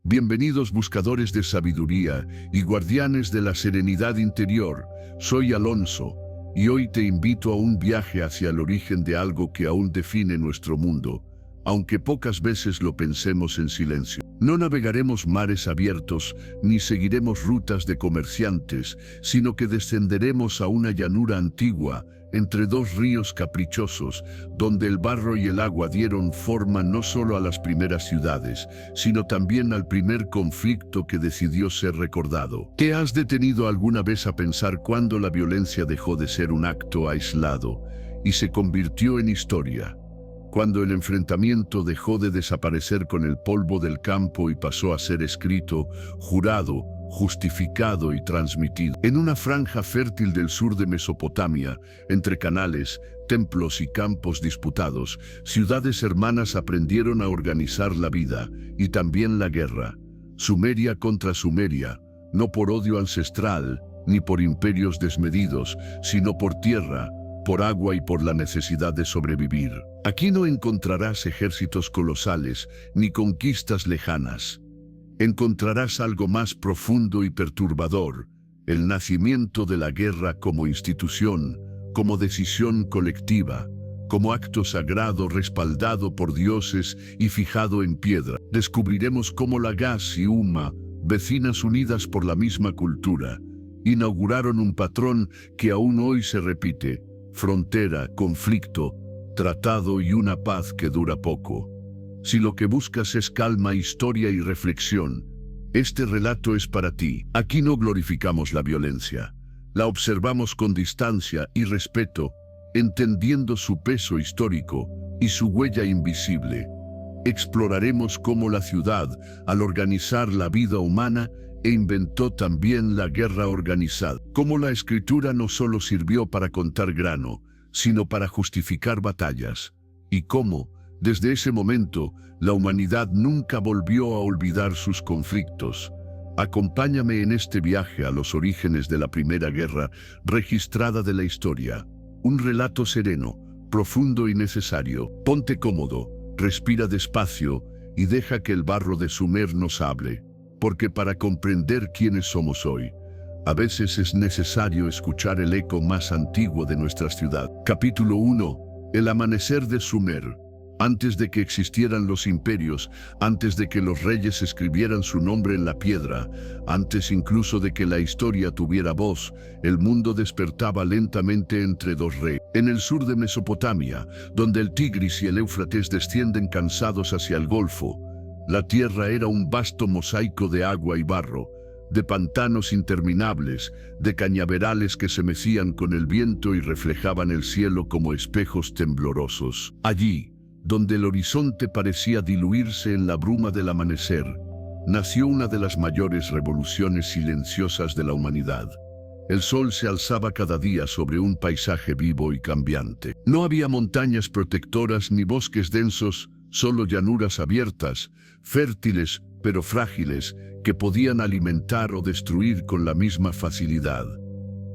Bienvenidos buscadores de sabiduría y guardianes de la serenidad interior. Soy Alonso, y hoy te invito a un viaje hacia el origen de algo que aún define nuestro mundo, aunque pocas veces lo pensemos en silencio. No navegaremos mares abiertos, ni seguiremos rutas de comerciantes, sino que descenderemos a una llanura antigua, entre dos ríos caprichosos, donde el barro y el agua dieron forma no solo a las primeras ciudades, sino también al primer conflicto que decidió ser recordado. ¿Te has detenido alguna vez a pensar cuándo la violencia dejó de ser un acto aislado y se convirtió en historia? Cuando el enfrentamiento dejó de desaparecer con el polvo del campo y pasó a ser escrito, jurado, justificado y transmitido. En una franja fértil del sur de Mesopotamia, entre canales, templos y campos disputados, ciudades hermanas aprendieron a organizar la vida y también la guerra. Sumeria contra Sumeria, no por odio ancestral, ni por imperios desmedidos, sino por tierra, por agua y por la necesidad de sobrevivir. Aquí no encontrarás ejércitos colosales, ni conquistas lejanas. Encontrarás algo más profundo y perturbador, el nacimiento de la guerra como institución, como decisión colectiva, como acto sagrado respaldado por dioses y fijado en piedra. Descubriremos cómo Lagash y Umma, vecinas unidas por la misma cultura, inauguraron un patrón que aún hoy se repite: frontera, conflicto, tratado y una paz que dura poco. Si lo que buscas es calma, historia y reflexión, este relato es para ti. Aquí no glorificamos la violencia, la observamos con distancia y respeto, entendiendo su peso histórico y su huella invisible. Exploraremos cómo la ciudad, al organizar la vida humana, inventó también la guerra organizada. Cómo la escritura no solo sirvió para contar grano, sino para justificar batallas. Y cómo, desde ese momento, la humanidad nunca volvió a olvidar sus conflictos. Acompáñame en este viaje a los orígenes de la Primera Guerra registrada de la historia. Un relato sereno, profundo y necesario. Ponte cómodo, respira despacio y deja que el barro de Sumer nos hable. Porque para comprender quiénes somos hoy, a veces es necesario escuchar el eco más antiguo de nuestra ciudad. Capítulo 1. El amanecer de Sumer. Antes de que existieran los imperios, antes de que los reyes escribieran su nombre en la piedra, antes incluso de que la historia tuviera voz, el mundo despertaba lentamente entre dos reyes. En el sur de Mesopotamia, donde el Tigris y el Éufrates descienden cansados hacia el Golfo, la tierra era un vasto mosaico de agua y barro, de pantanos interminables, de cañaverales que se mecían con el viento y reflejaban el cielo como espejos temblorosos. Allí, donde el horizonte parecía diluirse en la bruma del amanecer, nació una de las mayores revoluciones silenciosas de la humanidad. El sol se alzaba cada día sobre un paisaje vivo y cambiante. No había montañas protectoras ni bosques densos, solo llanuras abiertas, fértiles pero frágiles, que podían alimentar o destruir con la misma facilidad.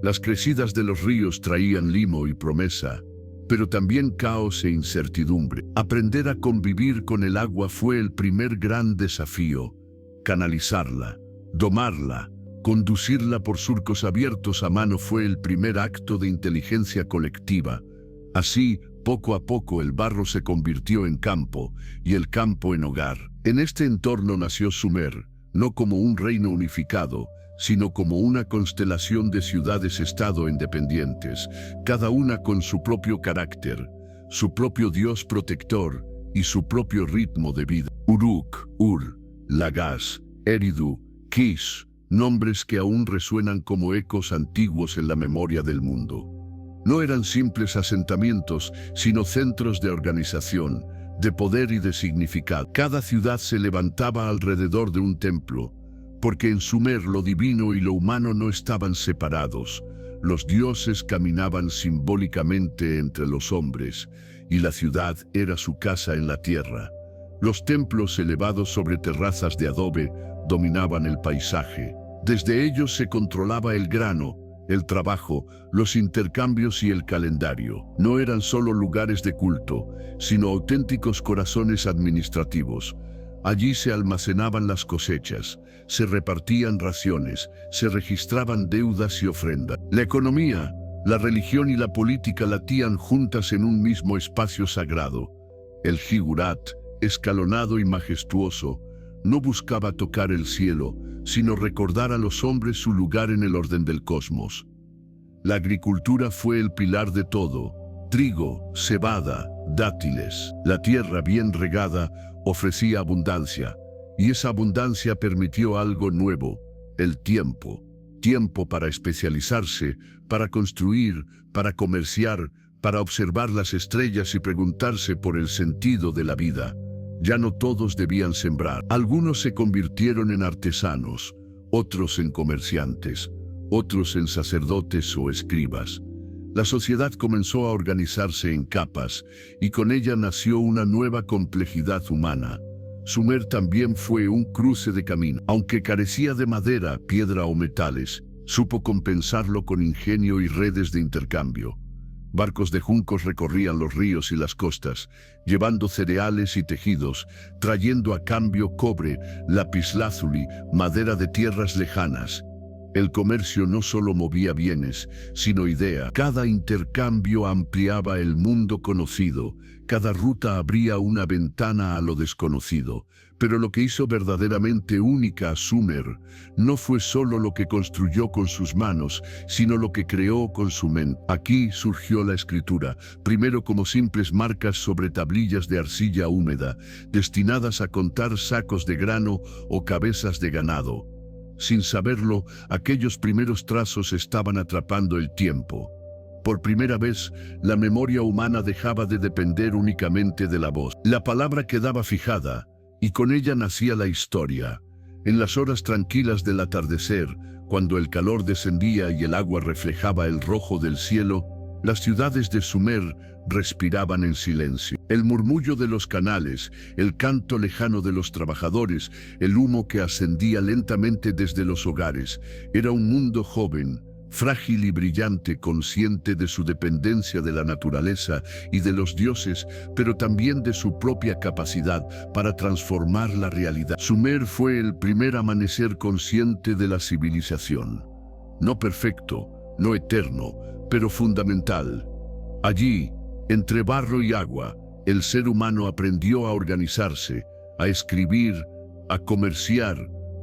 Las crecidas de los ríos traían limo y promesa, pero también caos e incertidumbre. Aprender a convivir con el agua fue el primer gran desafío. Canalizarla, domarla, conducirla por surcos abiertos a mano fue el primer acto de inteligencia colectiva. Así, poco a poco el barro se convirtió en campo y el campo en hogar. En este entorno nació Sumer, no como un reino unificado, sino como una constelación de ciudades-estado independientes, cada una con su propio carácter, su propio dios protector y su propio ritmo de vida. Uruk, Ur, Lagash, Eridu, Kish, nombres que aún resuenan como ecos antiguos en la memoria del mundo. No eran simples asentamientos, sino centros de organización, de poder y de significado. Cada ciudad se levantaba alrededor de un templo, porque en Sumer lo divino y lo humano no estaban separados. Los dioses caminaban simbólicamente entre los hombres, y la ciudad era su casa en la tierra. Los templos elevados sobre terrazas de adobe dominaban el paisaje. Desde ellos se controlaba el grano, el trabajo, los intercambios y el calendario. No eran solo lugares de culto, sino auténticos corazones administrativos. Allí se almacenaban las cosechas, se repartían raciones, se registraban deudas y ofrendas. La economía, la religión y la política latían juntas en un mismo espacio sagrado. El Zigurat, escalonado y majestuoso, no buscaba tocar el cielo, sino recordar a los hombres su lugar en el orden del cosmos. La agricultura fue el pilar de todo: trigo, cebada, dátiles. La tierra bien regada ofrecía abundancia, y esa abundancia permitió algo nuevo: el tiempo. Tiempo para especializarse, para construir, para comerciar, para observar las estrellas y preguntarse por el sentido de la vida. Ya no todos debían sembrar. Algunos se convirtieron en artesanos, otros en comerciantes, otros en sacerdotes o escribas. La sociedad comenzó a organizarse en capas, y con ella nació una nueva complejidad humana. Sumer también fue un cruce de camino. Aunque carecía de madera, piedra o metales, supo compensarlo con ingenio y redes de intercambio. Barcos de juncos recorrían los ríos y las costas, llevando cereales y tejidos, trayendo a cambio cobre, lapislázuli, madera de tierras lejanas. El comercio no solo movía bienes, sino ideas. Cada intercambio ampliaba el mundo conocido, cada ruta abría una ventana a lo desconocido. Pero lo que hizo verdaderamente única a Sumer no fue solo lo que construyó con sus manos, sino lo que creó con su mente. Aquí surgió la escritura, primero como simples marcas sobre tablillas de arcilla húmeda, destinadas a contar sacos de grano o cabezas de ganado. Sin saberlo, aquellos primeros trazos estaban atrapando el tiempo. Por primera vez, la memoria humana dejaba de depender únicamente de la voz. La palabra quedaba fijada, y con ella nacía la historia. En las horas tranquilas del atardecer, cuando el calor descendía y el agua reflejaba el rojo del cielo, las ciudades de Sumer respiraban en silencio. El murmullo de los canales, el canto lejano de los trabajadores, el humo que ascendía lentamente desde los hogares, era un mundo joven, frágil y brillante, consciente de su dependencia de la naturaleza y de los dioses, pero también de su propia capacidad para transformar la realidad. Sumer fue el primer amanecer consciente de la civilización. No perfecto, no eterno, pero fundamental. Allí, entre barro y agua, el ser humano aprendió a organizarse, a escribir, a comerciar,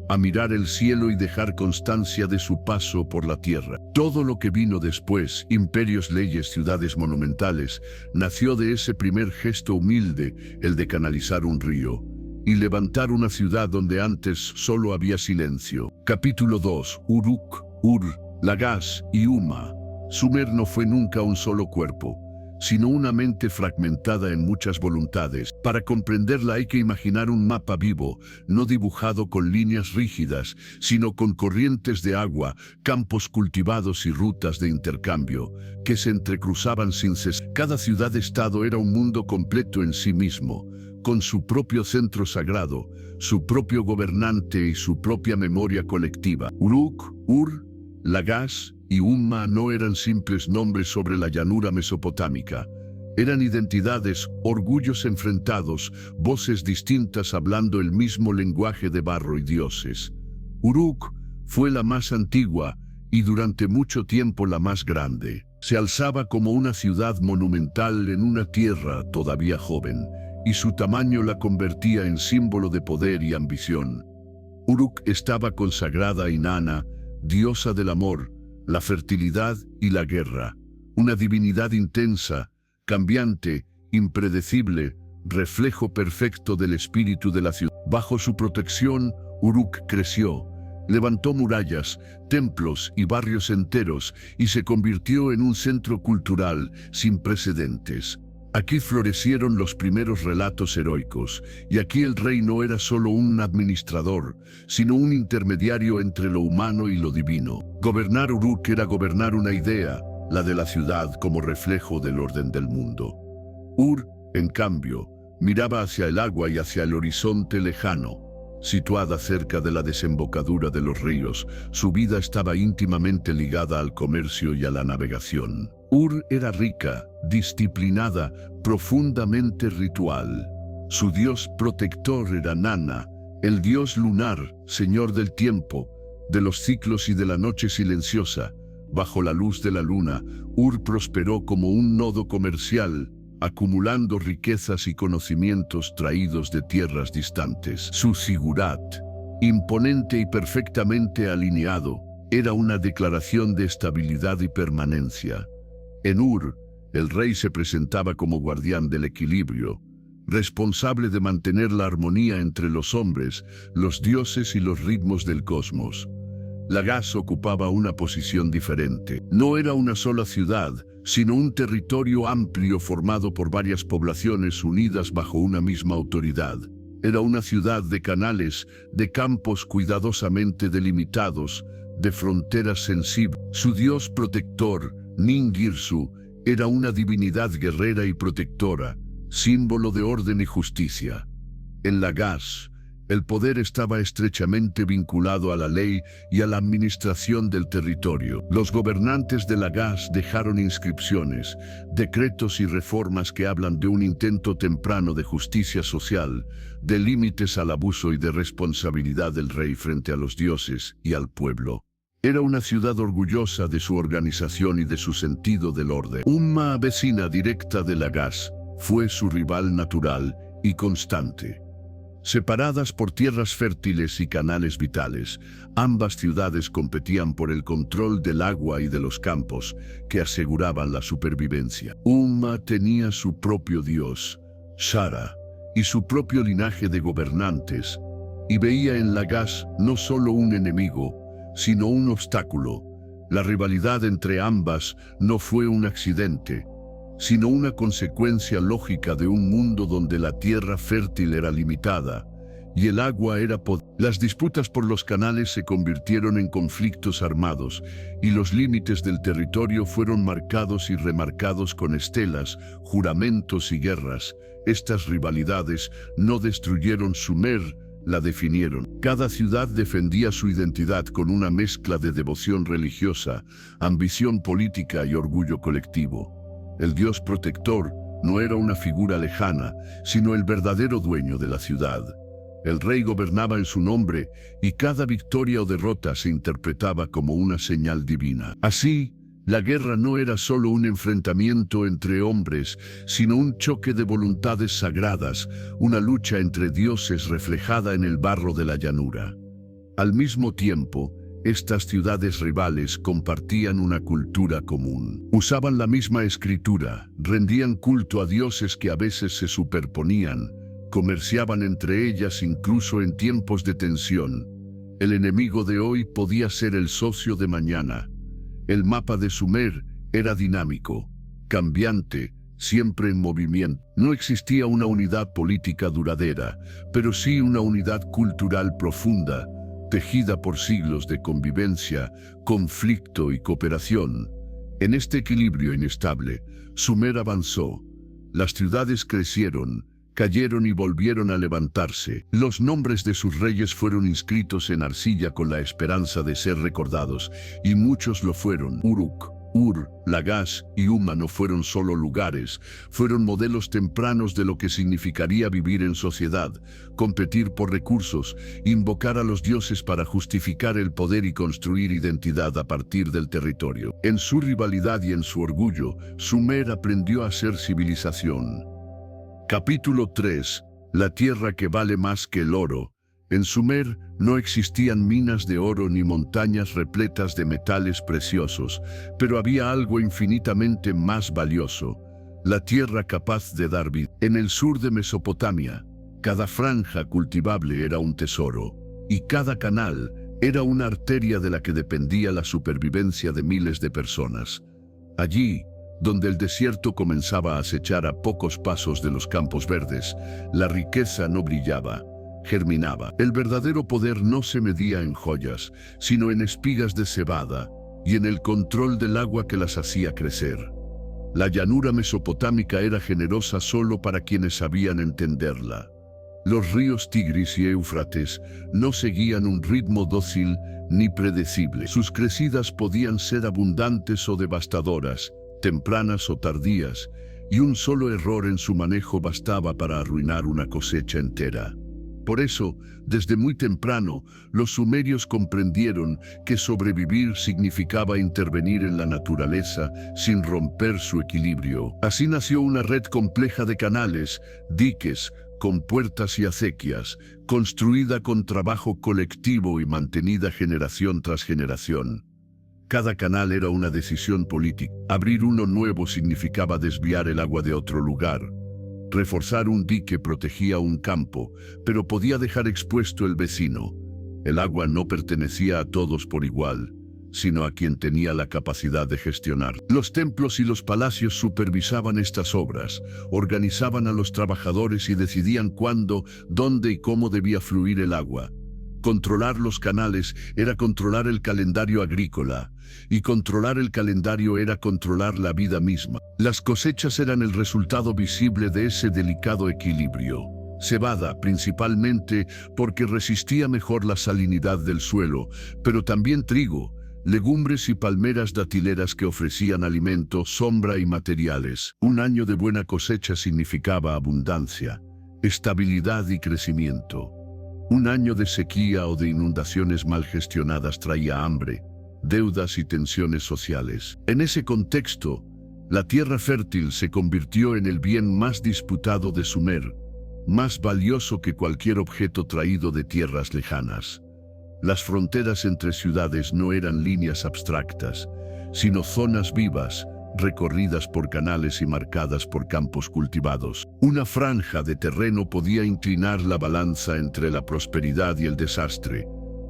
a mirar el cielo y dejar constancia de su paso por la tierra. Todo lo que vino después, imperios, leyes, ciudades monumentales, nació de ese primer gesto humilde, el de canalizar un río y levantar una ciudad donde antes solo había silencio. Capítulo 2. Uruk, Ur, Lagash y Umma. Sumer no fue nunca un solo cuerpo, sino una mente fragmentada en muchas voluntades. Para comprenderla hay que imaginar un mapa vivo, no dibujado con líneas rígidas, sino con corrientes de agua, campos cultivados y rutas de intercambio, que se entrecruzaban sin cesar. Cada ciudad-estado era un mundo completo en sí mismo, con su propio centro sagrado, su propio gobernante y su propia memoria colectiva. Uruk, Ur, Lagash y Umma no eran simples nombres sobre la llanura mesopotámica. Eran identidades, orgullos enfrentados, voces distintas hablando el mismo lenguaje de barro y dioses. Uruk fue la más antigua y durante mucho tiempo la más grande. Se alzaba como una ciudad monumental en una tierra todavía joven, y su tamaño la convertía en símbolo de poder y ambición. Uruk estaba consagrada a Inanna, diosa del amor, la fertilidad y la guerra, una divinidad intensa, cambiante, impredecible, reflejo perfecto del espíritu de la ciudad. Bajo su protección, Uruk creció, levantó murallas, templos y barrios enteros y se convirtió en un centro cultural sin precedentes. Aquí florecieron los primeros relatos heroicos, y aquí el rey no era solo un administrador, sino un intermediario entre lo humano y lo divino. Gobernar Uruk era gobernar una idea, la de la ciudad como reflejo del orden del mundo. Ur, en cambio, miraba hacia el agua y hacia el horizonte lejano. Situada cerca de la desembocadura de los ríos, su vida estaba íntimamente ligada al comercio y a la navegación. Ur era rica, disciplinada, profundamente ritual. Su dios protector era Nana, el dios lunar, señor del tiempo, de los ciclos y de la noche silenciosa. Bajo la luz de la luna, Ur prosperó como un nodo comercial, acumulando riquezas y conocimientos traídos de tierras distantes. Su sigurat, imponente y perfectamente alineado, era una declaración de estabilidad y permanencia. En Ur, el rey se presentaba como guardián del equilibrio, responsable de mantener la armonía entre los hombres, los dioses y los ritmos del cosmos. Lagash ocupaba una posición diferente. No era una sola ciudad, sino un territorio amplio formado por varias poblaciones unidas bajo una misma autoridad. Era una ciudad de canales, de campos cuidadosamente delimitados, de fronteras sensibles. Su dios protector, Ningirsu, era una divinidad guerrera y protectora, símbolo de orden y justicia. En Lagash, el poder estaba estrechamente vinculado a la ley y a la administración del territorio. Los gobernantes de Lagash dejaron inscripciones, decretos y reformas que hablan de un intento temprano de justicia social, de límites al abuso y de responsabilidad del rey frente a los dioses y al pueblo. Era una ciudad orgullosa de su organización y de su sentido del orden. Umma, vecina directa de Lagash, fue su rival natural y constante. Separadas por tierras fértiles y canales vitales, ambas ciudades competían por el control del agua y de los campos que aseguraban la supervivencia. Umma tenía su propio dios, Shara, y su propio linaje de gobernantes, y veía en Lagash no solo un enemigo, sino un obstáculo. La rivalidad entre ambas no fue un accidente, sino una consecuencia lógica de un mundo donde la tierra fértil era limitada y el agua era poder. Las disputas por los canales se convirtieron en conflictos armados y los límites del territorio fueron marcados y remarcados con estelas, juramentos y guerras. Estas rivalidades no destruyeron Sumer, la definieron. Cada ciudad defendía su identidad con una mezcla de devoción religiosa, ambición política y orgullo colectivo. El dios protector no era una figura lejana, sino el verdadero dueño de la ciudad. El rey gobernaba en su nombre y cada victoria o derrota se interpretaba como una señal divina. Así, la guerra no era solo un enfrentamiento entre hombres, sino un choque de voluntades sagradas, una lucha entre dioses reflejada en el barro de la llanura. Al mismo tiempo, estas ciudades rivales compartían una cultura común. Usaban la misma escritura, rendían culto a dioses que a veces se superponían, comerciaban entre ellas incluso en tiempos de tensión. El enemigo de hoy podía ser el socio de mañana. El mapa de Sumer era dinámico, cambiante, siempre en movimiento. No existía una unidad política duradera, pero sí una unidad cultural profunda, tejida por siglos de convivencia, conflicto y cooperación. En este equilibrio inestable, Sumer avanzó. Las ciudades crecieron, cayeron y volvieron a levantarse. Los nombres de sus reyes fueron inscritos en arcilla con la esperanza de ser recordados, y muchos lo fueron. Uruk, Ur, Lagash y Umma no fueron solo lugares, fueron modelos tempranos de lo que significaría vivir en sociedad, competir por recursos, invocar a los dioses para justificar el poder y construir identidad a partir del territorio. En su rivalidad y en su orgullo, Sumer aprendió a ser civilización. Capítulo 3. La tierra que vale más que el oro. En Sumer no existían minas de oro ni montañas repletas de metales preciosos, pero había algo infinitamente más valioso: la tierra capaz de dar vida. En el sur de Mesopotamia, cada franja cultivable era un tesoro, y cada canal era una arteria de la que dependía la supervivencia de miles de personas. Allí, donde el desierto comenzaba a acechar a pocos pasos de los campos verdes, la riqueza no brillaba, germinaba. El verdadero poder no se medía en joyas, sino en espigas de cebada y en el control del agua que las hacía crecer. La llanura mesopotámica era generosa solo para quienes sabían entenderla. Los ríos Tigris y Éufrates no seguían un ritmo dócil ni predecible. Sus crecidas podían ser abundantes o devastadoras, tempranas o tardías, y un solo error en su manejo bastaba para arruinar una cosecha entera. Por eso, desde muy temprano, los sumerios comprendieron que sobrevivir significaba intervenir en la naturaleza sin romper su equilibrio. Así nació una red compleja de canales, diques, compuertas y acequias, construida con trabajo colectivo y mantenida generación tras generación. Cada canal era una decisión política. Abrir uno nuevo significaba desviar el agua de otro lugar. Reforzar un dique protegía un campo, pero podía dejar expuesto el vecino. El agua no pertenecía a todos por igual, sino a quien tenía la capacidad de gestionar. Los templos y los palacios supervisaban estas obras, organizaban a los trabajadores y decidían cuándo, dónde y cómo debía fluir el agua. Controlar los canales era controlar el calendario agrícola, y controlar el calendario era controlar la vida misma. Las cosechas eran el resultado visible de ese delicado equilibrio. Cebada, principalmente porque resistía mejor la salinidad del suelo, pero también trigo, legumbres y palmeras datileras que ofrecían alimento, sombra y materiales. Un año de buena cosecha significaba abundancia, estabilidad y crecimiento. Un año de sequía o de inundaciones mal gestionadas traía hambre, deudas y tensiones sociales. En ese contexto, la tierra fértil se convirtió en el bien más disputado de Sumer, más valioso que cualquier objeto traído de tierras lejanas. Las fronteras entre ciudades no eran líneas abstractas, sino zonas vivas, recorridas por canales y marcadas por campos cultivados. Una franja de terreno podía inclinar la balanza entre la prosperidad y el desastre.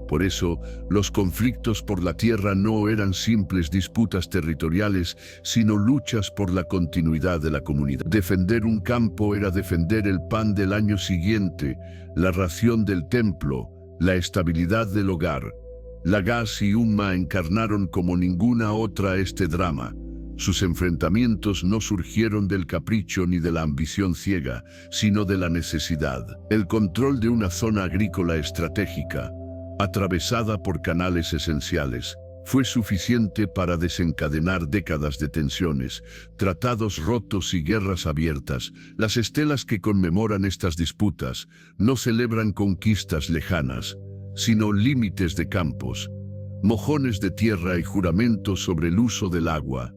Por eso, los conflictos por la tierra no eran simples disputas territoriales, sino luchas por la continuidad de la comunidad. Defender un campo era defender el pan del año siguiente, la ración del templo, la estabilidad del hogar. Lagash y Umma encarnaron como ninguna otra este drama. Sus enfrentamientos no surgieron del capricho ni de la ambición ciega, sino de la necesidad. El control de una zona agrícola estratégica, atravesada por canales esenciales, fue suficiente para desencadenar décadas de tensiones, tratados rotos y guerras abiertas. Las estelas que conmemoran estas disputas no celebran conquistas lejanas, sino límites de campos, mojones de tierra y juramentos sobre el uso del agua.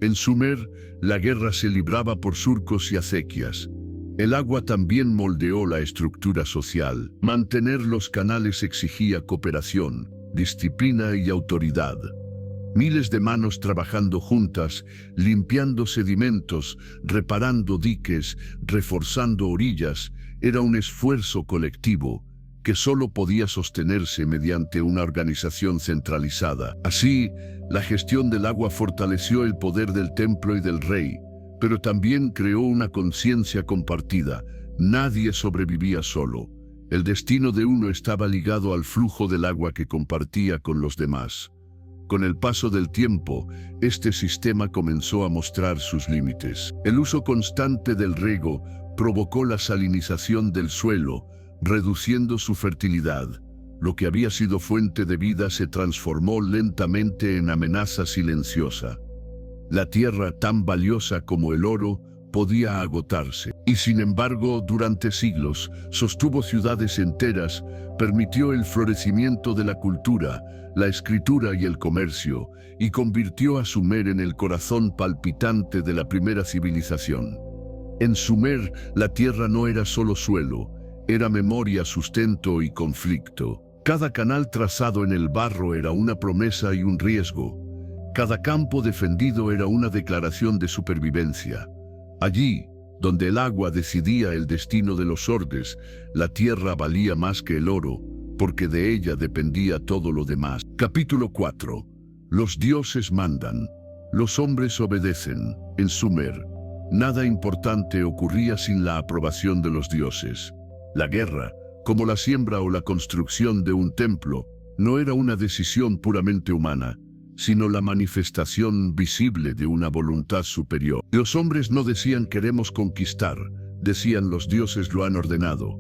En Sumer, la guerra se libraba por surcos y acequias. El agua también moldeó la estructura social. Mantener los canales exigía cooperación, disciplina y autoridad. Miles de manos trabajando juntas, limpiando sedimentos, reparando diques, reforzando orillas, era un esfuerzo colectivo que solo podía sostenerse mediante una organización centralizada. Así, la gestión del agua fortaleció el poder del templo y del rey, pero también creó una conciencia compartida. Nadie sobrevivía solo. El destino de uno estaba ligado al flujo del agua que compartía con los demás. Con el paso del tiempo, este sistema comenzó a mostrar sus límites. El uso constante del riego provocó la salinización del suelo, reduciendo su fertilidad. Lo que había sido fuente de vida se transformó lentamente en amenaza silenciosa. La tierra, tan valiosa como el oro, podía agotarse. Y sin embargo, durante siglos, sostuvo ciudades enteras, permitió el florecimiento de la cultura, la escritura y el comercio, y convirtió a Sumer en el corazón palpitante de la primera civilización. En Sumer, la tierra no era solo suelo, era memoria, sustento y conflicto. Cada canal trazado en el barro era una promesa y un riesgo. Cada campo defendido era una declaración de supervivencia. Allí, donde el agua decidía el destino de los ordes, la tierra valía más que el oro, porque de ella dependía todo lo demás. Capítulo 4. Los dioses mandan. Los hombres obedecen. En Sumer, nada importante ocurría sin la aprobación de los dioses. La guerra, como la siembra o la construcción de un templo, no era una decisión puramente humana, sino la manifestación visible de una voluntad superior. Los hombres no decían queremos conquistar, decían los dioses lo han ordenado.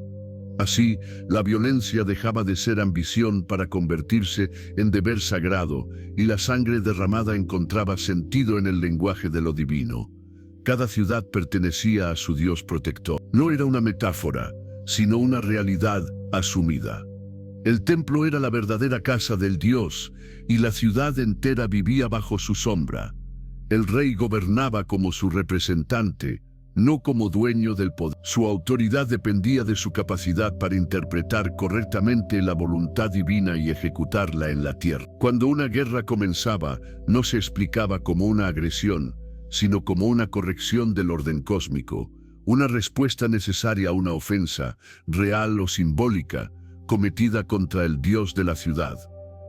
Así, la violencia dejaba de ser ambición para convertirse en deber sagrado, y la sangre derramada encontraba sentido en el lenguaje de lo divino. Cada ciudad pertenecía a su dios protector. No era una metáfora, sino una realidad asumida. El templo era la verdadera casa del dios, y la ciudad entera vivía bajo su sombra. El rey gobernaba como su representante, no como dueño del poder. Su autoridad dependía de su capacidad para interpretar correctamente la voluntad divina y ejecutarla en la tierra. Cuando una guerra comenzaba, no se explicaba como una agresión, sino como una corrección del orden cósmico, una respuesta necesaria a una ofensa, real o simbólica, cometida contra el dios de la ciudad.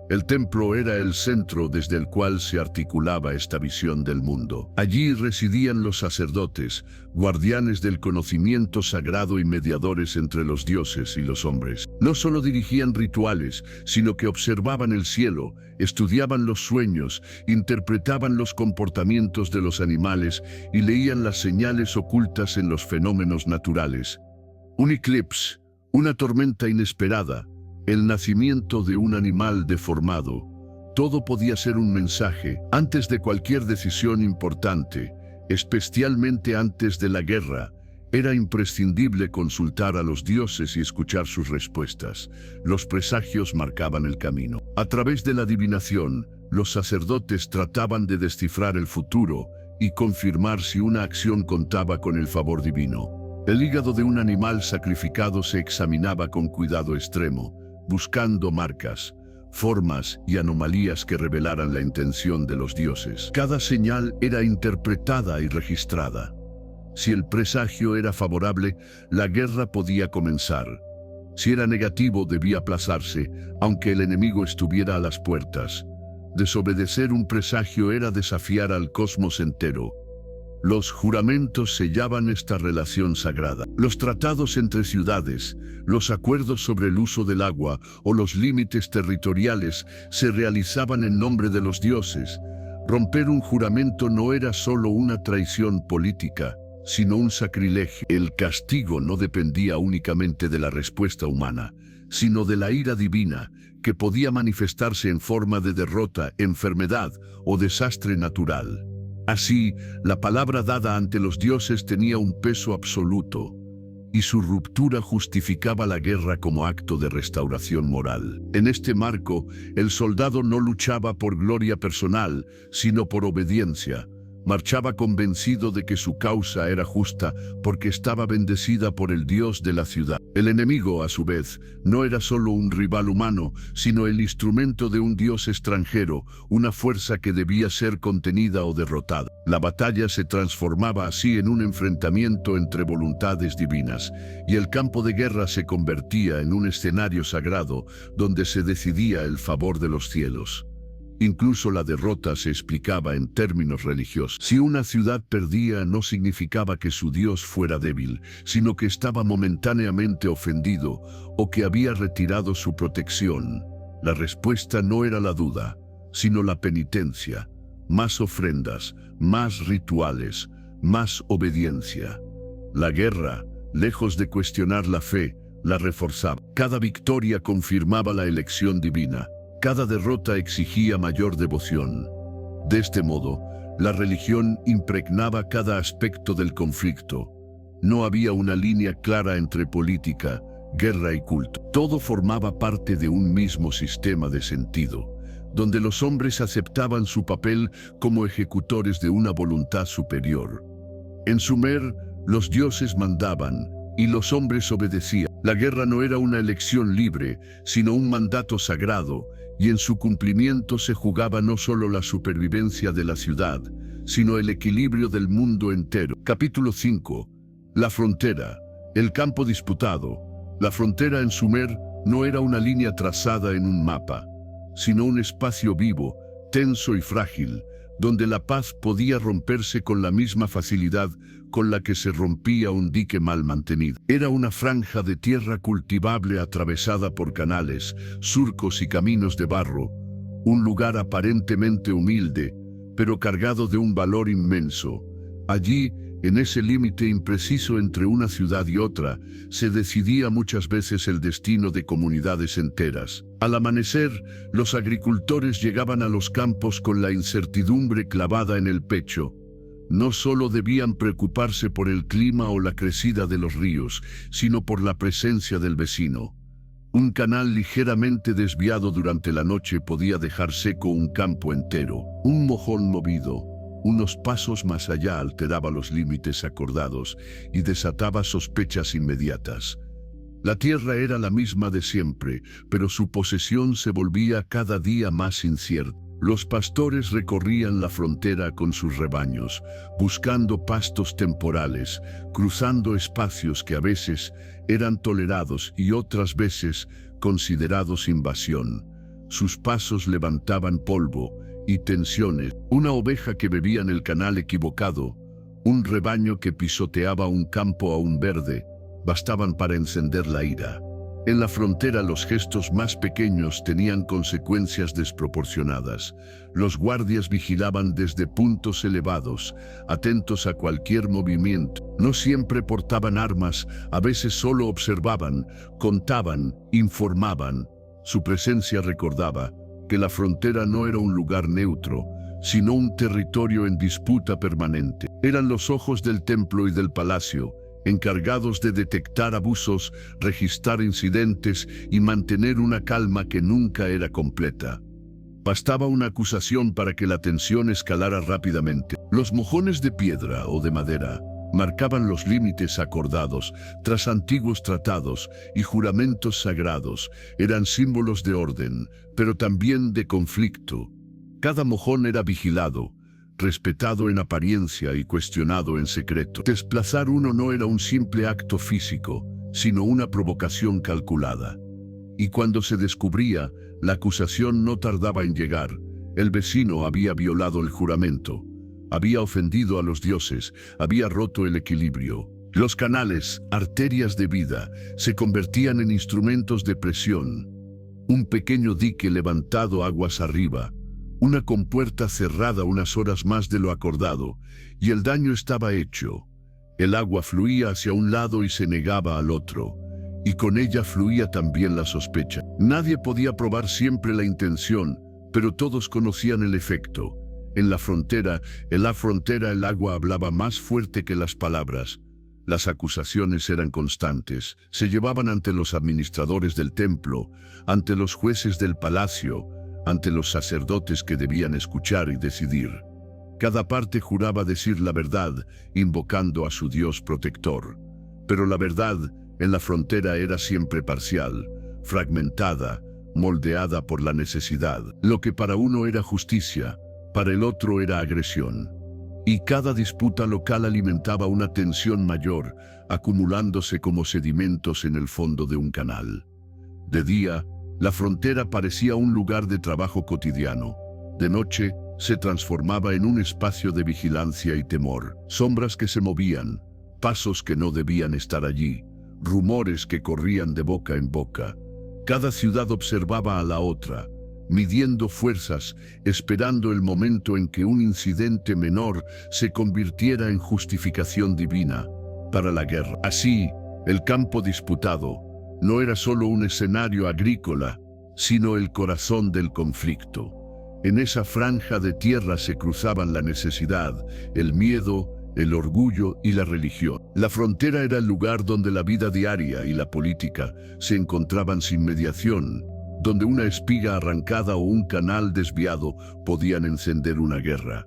El templo era el centro desde el cual se articulaba esta visión del mundo. Allí residían los sacerdotes, guardianes del conocimiento sagrado y mediadores entre los dioses y los hombres. No solo dirigían rituales, sino que observaban el cielo, estudiaban los sueños, interpretaban los comportamientos de los animales y leían las señales ocultas en los fenómenos naturales. Un eclipse, una tormenta inesperada, el nacimiento de un animal deformado, todo podía ser un mensaje. Antes de cualquier decisión importante, especialmente antes de la guerra, era imprescindible consultar a los dioses y escuchar sus respuestas. Los presagios marcaban el camino. A través de la adivinación, los sacerdotes trataban de descifrar el futuro y confirmar si una acción contaba con el favor divino. El hígado de un animal sacrificado se examinaba con cuidado extremo, buscando marcas, formas y anomalías que revelaran la intención de los dioses. Cada señal era interpretada y registrada. Si el presagio era favorable, la guerra podía comenzar. Si era negativo, debía aplazarse, aunque el enemigo estuviera a las puertas. Desobedecer un presagio era desafiar al cosmos entero. Los juramentos sellaban esta relación sagrada. Los tratados entre ciudades, los acuerdos sobre el uso del agua o los límites territoriales se realizaban en nombre de los dioses. Romper un juramento no era solo una traición política, sino un sacrilegio. El castigo no dependía únicamente de la respuesta humana, sino de la ira divina, que podía manifestarse en forma de derrota, enfermedad o desastre natural. Así, la palabra dada ante los dioses tenía un peso absoluto, y su ruptura justificaba la guerra como acto de restauración moral. En este marco, el soldado no luchaba por gloria personal, sino por obediencia. Marchaba convencido de que su causa era justa porque estaba bendecida por el Dios de la ciudad. El enemigo, a su vez, no era solo un rival humano, sino el instrumento de un Dios extranjero, una fuerza que debía ser contenida o derrotada. La batalla se transformaba así en un enfrentamiento entre voluntades divinas, y el campo de guerra se convertía en un escenario sagrado donde se decidía el favor de los cielos. Incluso la derrota se explicaba en términos religiosos. Si una ciudad perdía, no significaba que su Dios fuera débil, sino que estaba momentáneamente ofendido o que había retirado su protección. La respuesta no era la duda, sino la penitencia. Más ofrendas, más rituales, más obediencia. La guerra, lejos de cuestionar la fe, la reforzaba. Cada victoria confirmaba la elección divina. Cada derrota exigía mayor devoción. De este modo, la religión impregnaba cada aspecto del conflicto. No había una línea clara entre política, guerra y culto. Todo formaba parte de un mismo sistema de sentido, donde los hombres aceptaban su papel como ejecutores de una voluntad superior. En Sumer, los dioses mandaban y los hombres obedecían. La guerra no era una elección libre, sino un mandato sagrado, y en su cumplimiento se jugaba no solo la supervivencia de la ciudad, sino el equilibrio del mundo entero. Capítulo 5. La frontera, el campo disputado. La frontera en Sumer no era una línea trazada en un mapa, sino un espacio vivo, tenso y frágil, donde la paz podía romperse con la misma facilidad con la que se rompía un dique mal mantenido. Era una franja de tierra cultivable atravesada por canales, surcos y caminos de barro, un lugar aparentemente humilde, pero cargado de un valor inmenso. Allí, en ese límite impreciso entre una ciudad y otra, se decidía muchas veces el destino de comunidades enteras. Al amanecer, los agricultores llegaban a los campos con la incertidumbre clavada en el pecho. No solo debían preocuparse por el clima o la crecida de los ríos, sino por la presencia del vecino. Un canal ligeramente desviado durante la noche podía dejar seco un campo entero. Un mojón movido, unos pasos más allá, alteraba los límites acordados y desataba sospechas inmediatas. La tierra era la misma de siempre, pero su posesión se volvía cada día más incierta. Los pastores recorrían la frontera con sus rebaños, buscando pastos temporales, cruzando espacios que a veces eran tolerados y otras veces considerados invasión. Sus pasos levantaban polvo y tensiones. Una oveja que bebía en el canal equivocado, un rebaño que pisoteaba un campo aún verde, bastaban para encender la ira. En la frontera los gestos más pequeños tenían consecuencias desproporcionadas. Los guardias vigilaban desde puntos elevados, atentos a cualquier movimiento. No siempre portaban armas, a veces solo observaban, contaban, informaban. Su presencia recordaba que la frontera no era un lugar neutro, sino un territorio en disputa permanente. Eran los ojos del templo y del palacio, encargados de detectar abusos, registrar incidentes y mantener una calma que nunca era completa. Bastaba una acusación para que la tensión escalara rápidamente. Los mojones de piedra o de madera marcaban los límites acordados tras antiguos tratados y juramentos sagrados. Eran símbolos de orden, pero también de conflicto. Cada mojón era vigilado, respetado en apariencia y cuestionado en secreto. Desplazar uno no era un simple acto físico, sino una provocación calculada. Y cuando se descubría, la acusación no tardaba en llegar. El vecino había violado el juramento, había ofendido a los dioses, había roto el equilibrio. Los canales, arterias de vida, se convertían en instrumentos de presión. Un pequeño dique levantado aguas arriba, una compuerta cerrada unas horas más de lo acordado, y el daño estaba hecho. El agua fluía hacia un lado y se negaba al otro, y con ella fluía también la sospecha. Nadie podía probar siempre la intención, pero todos conocían el efecto. En la frontera el agua hablaba más fuerte que las palabras. Las acusaciones eran constantes, se llevaban ante los administradores del templo, ante los jueces del palacio, ante los sacerdotes que debían escuchar y decidir. Cada parte juraba decir la verdad, invocando a su Dios protector. Pero la verdad en la frontera era siempre parcial, fragmentada, moldeada por la necesidad. Lo que para uno era justicia, para el otro era agresión. Y cada disputa local alimentaba una tensión mayor, acumulándose como sedimentos en el fondo de un canal. De día, la frontera parecía un lugar de trabajo cotidiano. De noche, se transformaba en un espacio de vigilancia y temor. Sombras que se movían, pasos que no debían estar allí, rumores que corrían de boca en boca. Cada ciudad observaba a la otra, midiendo fuerzas, esperando el momento en que un incidente menor se convirtiera en justificación divina para la guerra. Así, el campo disputado no era solo un escenario agrícola, sino el corazón del conflicto. En esa franja de tierra se cruzaban la necesidad, el miedo, el orgullo y la religión. La frontera era el lugar donde la vida diaria y la política se encontraban sin mediación, donde una espiga arrancada o un canal desviado podían encender una guerra.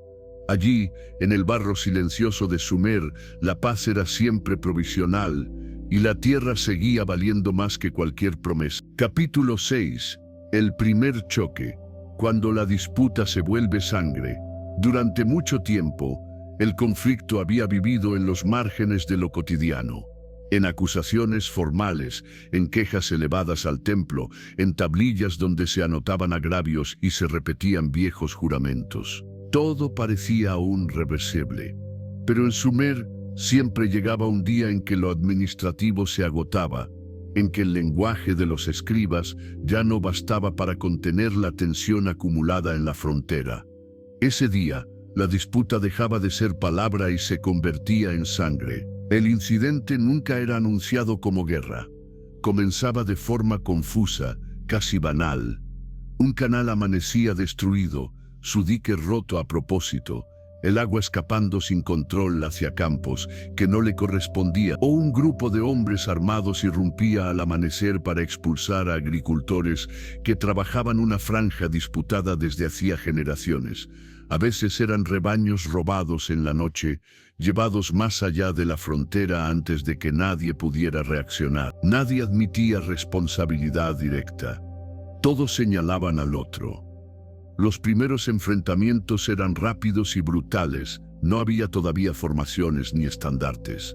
Allí, en el barro silencioso de Sumer, la paz era siempre provisional y la tierra seguía valiendo más que cualquier promesa. Capítulo 6. El primer choque. Cuando la disputa se vuelve sangre. Durante mucho tiempo, el conflicto había vivido en los márgenes de lo cotidiano, en acusaciones formales, en quejas elevadas al templo, en tablillas donde se anotaban agravios y se repetían viejos juramentos. Todo parecía aún reversible. Pero en Sumer siempre llegaba un día en que lo administrativo se agotaba, en que el lenguaje de los escribas ya no bastaba para contener la tensión acumulada en la frontera. Ese día, la disputa dejaba de ser palabra y se convertía en sangre. El incidente nunca era anunciado como guerra. Comenzaba de forma confusa, casi banal. Un canal amanecía destruido, su dique roto a propósito, el agua escapando sin control hacia campos que no le correspondían, o un grupo de hombres armados irrumpía al amanecer para expulsar a agricultores que trabajaban una franja disputada desde hacía generaciones. A veces eran rebaños robados en la noche, llevados más allá de la frontera antes de que nadie pudiera reaccionar. Nadie admitía responsabilidad directa. Todos señalaban al otro. Los primeros enfrentamientos eran rápidos y brutales, no había todavía formaciones ni estandartes.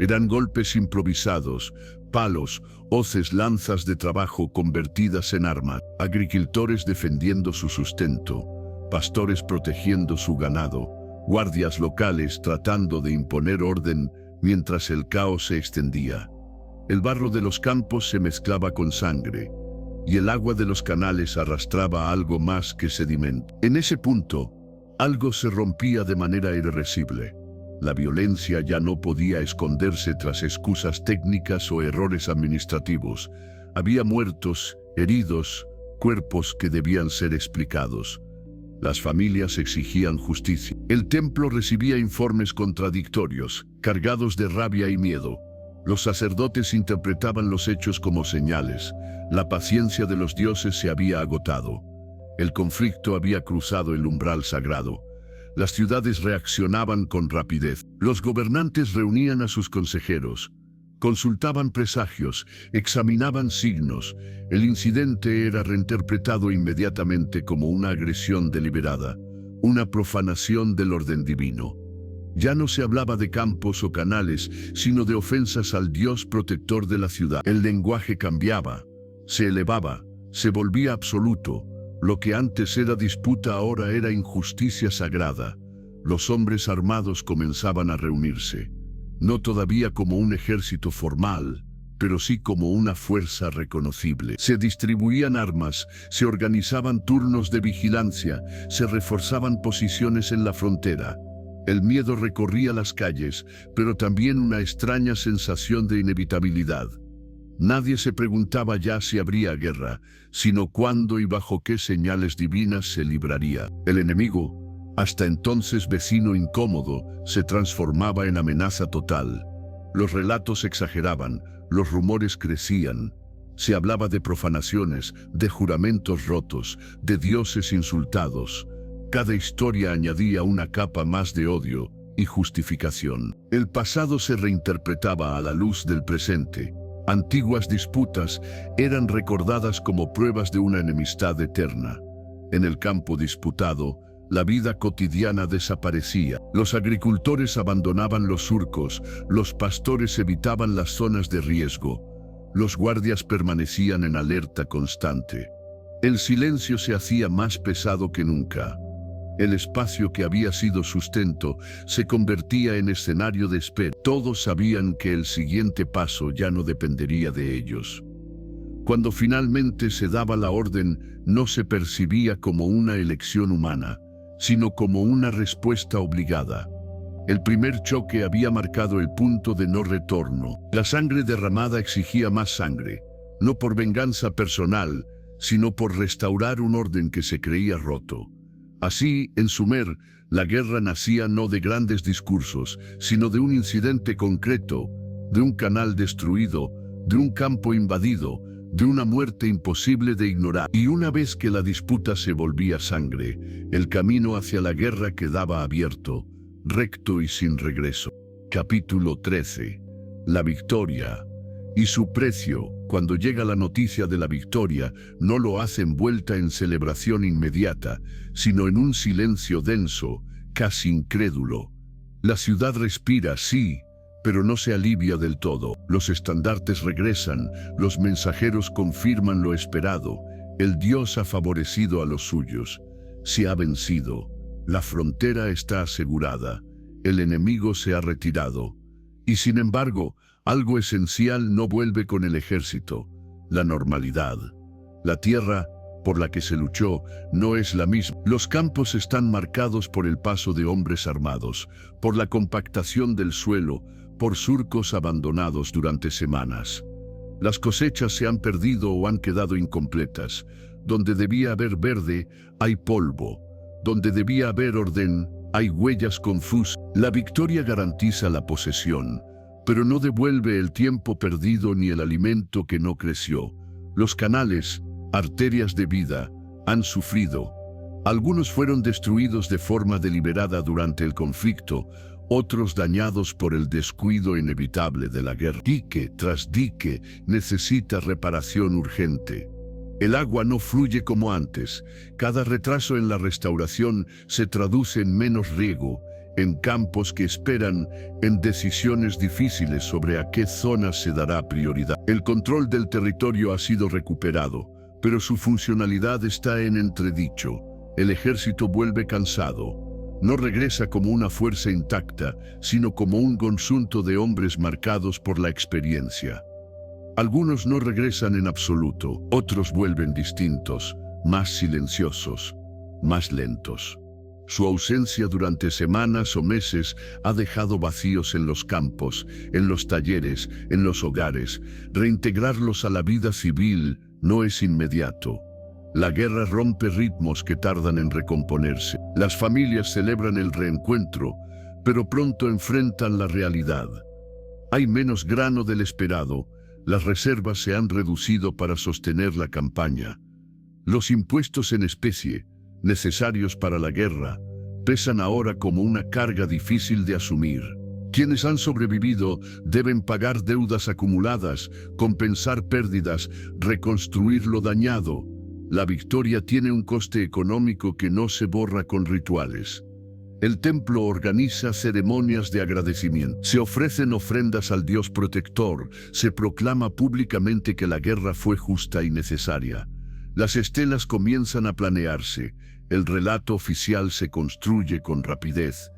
Eran golpes improvisados, palos, hoces, lanzas de trabajo convertidas en armas, agricultores defendiendo su sustento, pastores protegiendo su ganado, guardias locales tratando de imponer orden mientras el caos se extendía. El barro de los campos se mezclaba con sangre, y el agua de los canales arrastraba algo más que sedimento. En ese punto, algo se rompía de manera irreversible. La violencia ya no podía esconderse tras excusas técnicas o errores administrativos. Había muertos, heridos, cuerpos que debían ser explicados. Las familias exigían justicia. El templo recibía informes contradictorios, cargados de rabia y miedo. Los sacerdotes interpretaban los hechos como señales. La paciencia de los dioses se había agotado. El conflicto había cruzado el umbral sagrado. Las ciudades reaccionaban con rapidez. Los gobernantes reunían a sus consejeros, consultaban presagios, examinaban signos. El incidente era reinterpretado inmediatamente como una agresión deliberada, una profanación del orden divino. Ya no se hablaba de campos o canales, sino de ofensas al Dios protector de la ciudad. El lenguaje cambiaba, se elevaba, se volvía absoluto. Lo que antes era disputa ahora era injusticia sagrada. Los hombres armados comenzaban a reunirse, no todavía como un ejército formal, pero sí como una fuerza reconocible. Se distribuían armas, se organizaban turnos de vigilancia, se reforzaban posiciones en la frontera. El miedo recorría las calles, pero también una extraña sensación de inevitabilidad. Nadie se preguntaba ya si habría guerra, sino cuándo y bajo qué señales divinas se libraría. El enemigo, hasta entonces vecino incómodo, se transformaba en amenaza total. Los relatos exageraban, los rumores crecían. Se hablaba de profanaciones, de juramentos rotos, de dioses insultados. Cada historia añadía una capa más de odio y justificación. El pasado se reinterpretaba a la luz del presente. Antiguas disputas eran recordadas como pruebas de una enemistad eterna. En el campo disputado, la vida cotidiana desaparecía. Los agricultores abandonaban los surcos, los pastores evitaban las zonas de riesgo, los guardias permanecían en alerta constante. El silencio se hacía más pesado que nunca. El espacio que había sido sustento se convertía en escenario de espera. Todos sabían que el siguiente paso ya no dependería de ellos. Cuando finalmente se daba la orden, no se percibía como una elección humana, sino como una respuesta obligada. El primer choque había marcado el punto de no retorno. La sangre derramada exigía más sangre, no por venganza personal, sino por restaurar un orden que se creía roto. Así, en Sumer, la guerra nacía no de grandes discursos, sino de un incidente concreto, de un canal destruido, de un campo invadido, de una muerte imposible de ignorar. Y una vez que la disputa se volvía sangre, el camino hacia la guerra quedaba abierto, recto y sin regreso. Capítulo 13. La victoria. Y su precio, cuando llega la noticia de la victoria, no lo hace envuelta en celebración inmediata, sino en un silencio denso, casi incrédulo. La ciudad respira, sí, pero no se alivia del todo. Los estandartes regresan, los mensajeros confirman lo esperado. El Dios ha favorecido a los suyos. Se ha vencido. La frontera está asegurada. El enemigo se ha retirado. Y sin embargo, algo esencial no vuelve con el ejército: la normalidad. La tierra por la que se luchó no es la misma. Los campos están marcados por el paso de hombres armados, por la compactación del suelo, por surcos abandonados durante semanas. Las cosechas se han perdido o han quedado incompletas. Donde debía haber verde, hay polvo. Donde debía haber orden, hay huellas confusas. La victoria garantiza la posesión, pero no devuelve el tiempo perdido ni el alimento que no creció. Los canales, arterias de vida, han sufrido. Algunos fueron destruidos de forma deliberada durante el conflicto, otros dañados por el descuido inevitable de la guerra. Dique tras dique necesita reparación urgente. El agua no fluye como antes. Cada retraso en la restauración se traduce en menos riego, en campos que esperan, en decisiones difíciles sobre a qué zonas se dará prioridad. El control del territorio ha sido recuperado, pero su funcionalidad está en entredicho. El ejército vuelve cansado. No regresa como una fuerza intacta, sino como un conjunto de hombres marcados por la experiencia. Algunos no regresan en absoluto, otros vuelven distintos, más silenciosos, más lentos. Su ausencia durante semanas o meses ha dejado vacíos en los campos, en los talleres, en los hogares. Reintegrarlos a la vida civil no es inmediato. La guerra rompe ritmos que tardan en recomponerse. Las familias celebran el reencuentro, pero pronto enfrentan la realidad. Hay menos grano del esperado, las reservas se han reducido para sostener la campaña. Los impuestos en especie, necesarios para la guerra, pesan ahora como una carga difícil de asumir. Quienes han sobrevivido deben pagar deudas acumuladas, compensar pérdidas, reconstruir lo dañado. La victoria tiene un coste económico que no se borra con rituales. El templo organiza ceremonias de agradecimiento. Se ofrecen ofrendas al Dios protector. Se proclama públicamente que la guerra fue justa y necesaria. Las estelas comienzan a planearse. El relato oficial se construye con rapidez.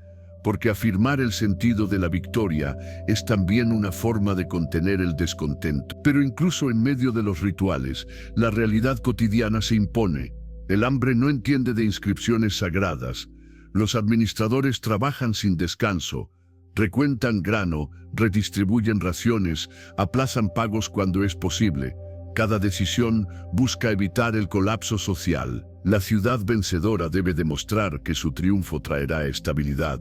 Porque afirmar el sentido de la victoria es también una forma de contener el descontento. Pero incluso en medio de los rituales, la realidad cotidiana se impone. El hambre no entiende de inscripciones sagradas. Los administradores trabajan sin descanso, recuentan grano, redistribuyen raciones, aplazan pagos cuando es posible. Cada decisión busca evitar el colapso social. La ciudad vencedora debe demostrar que su triunfo traerá estabilidad,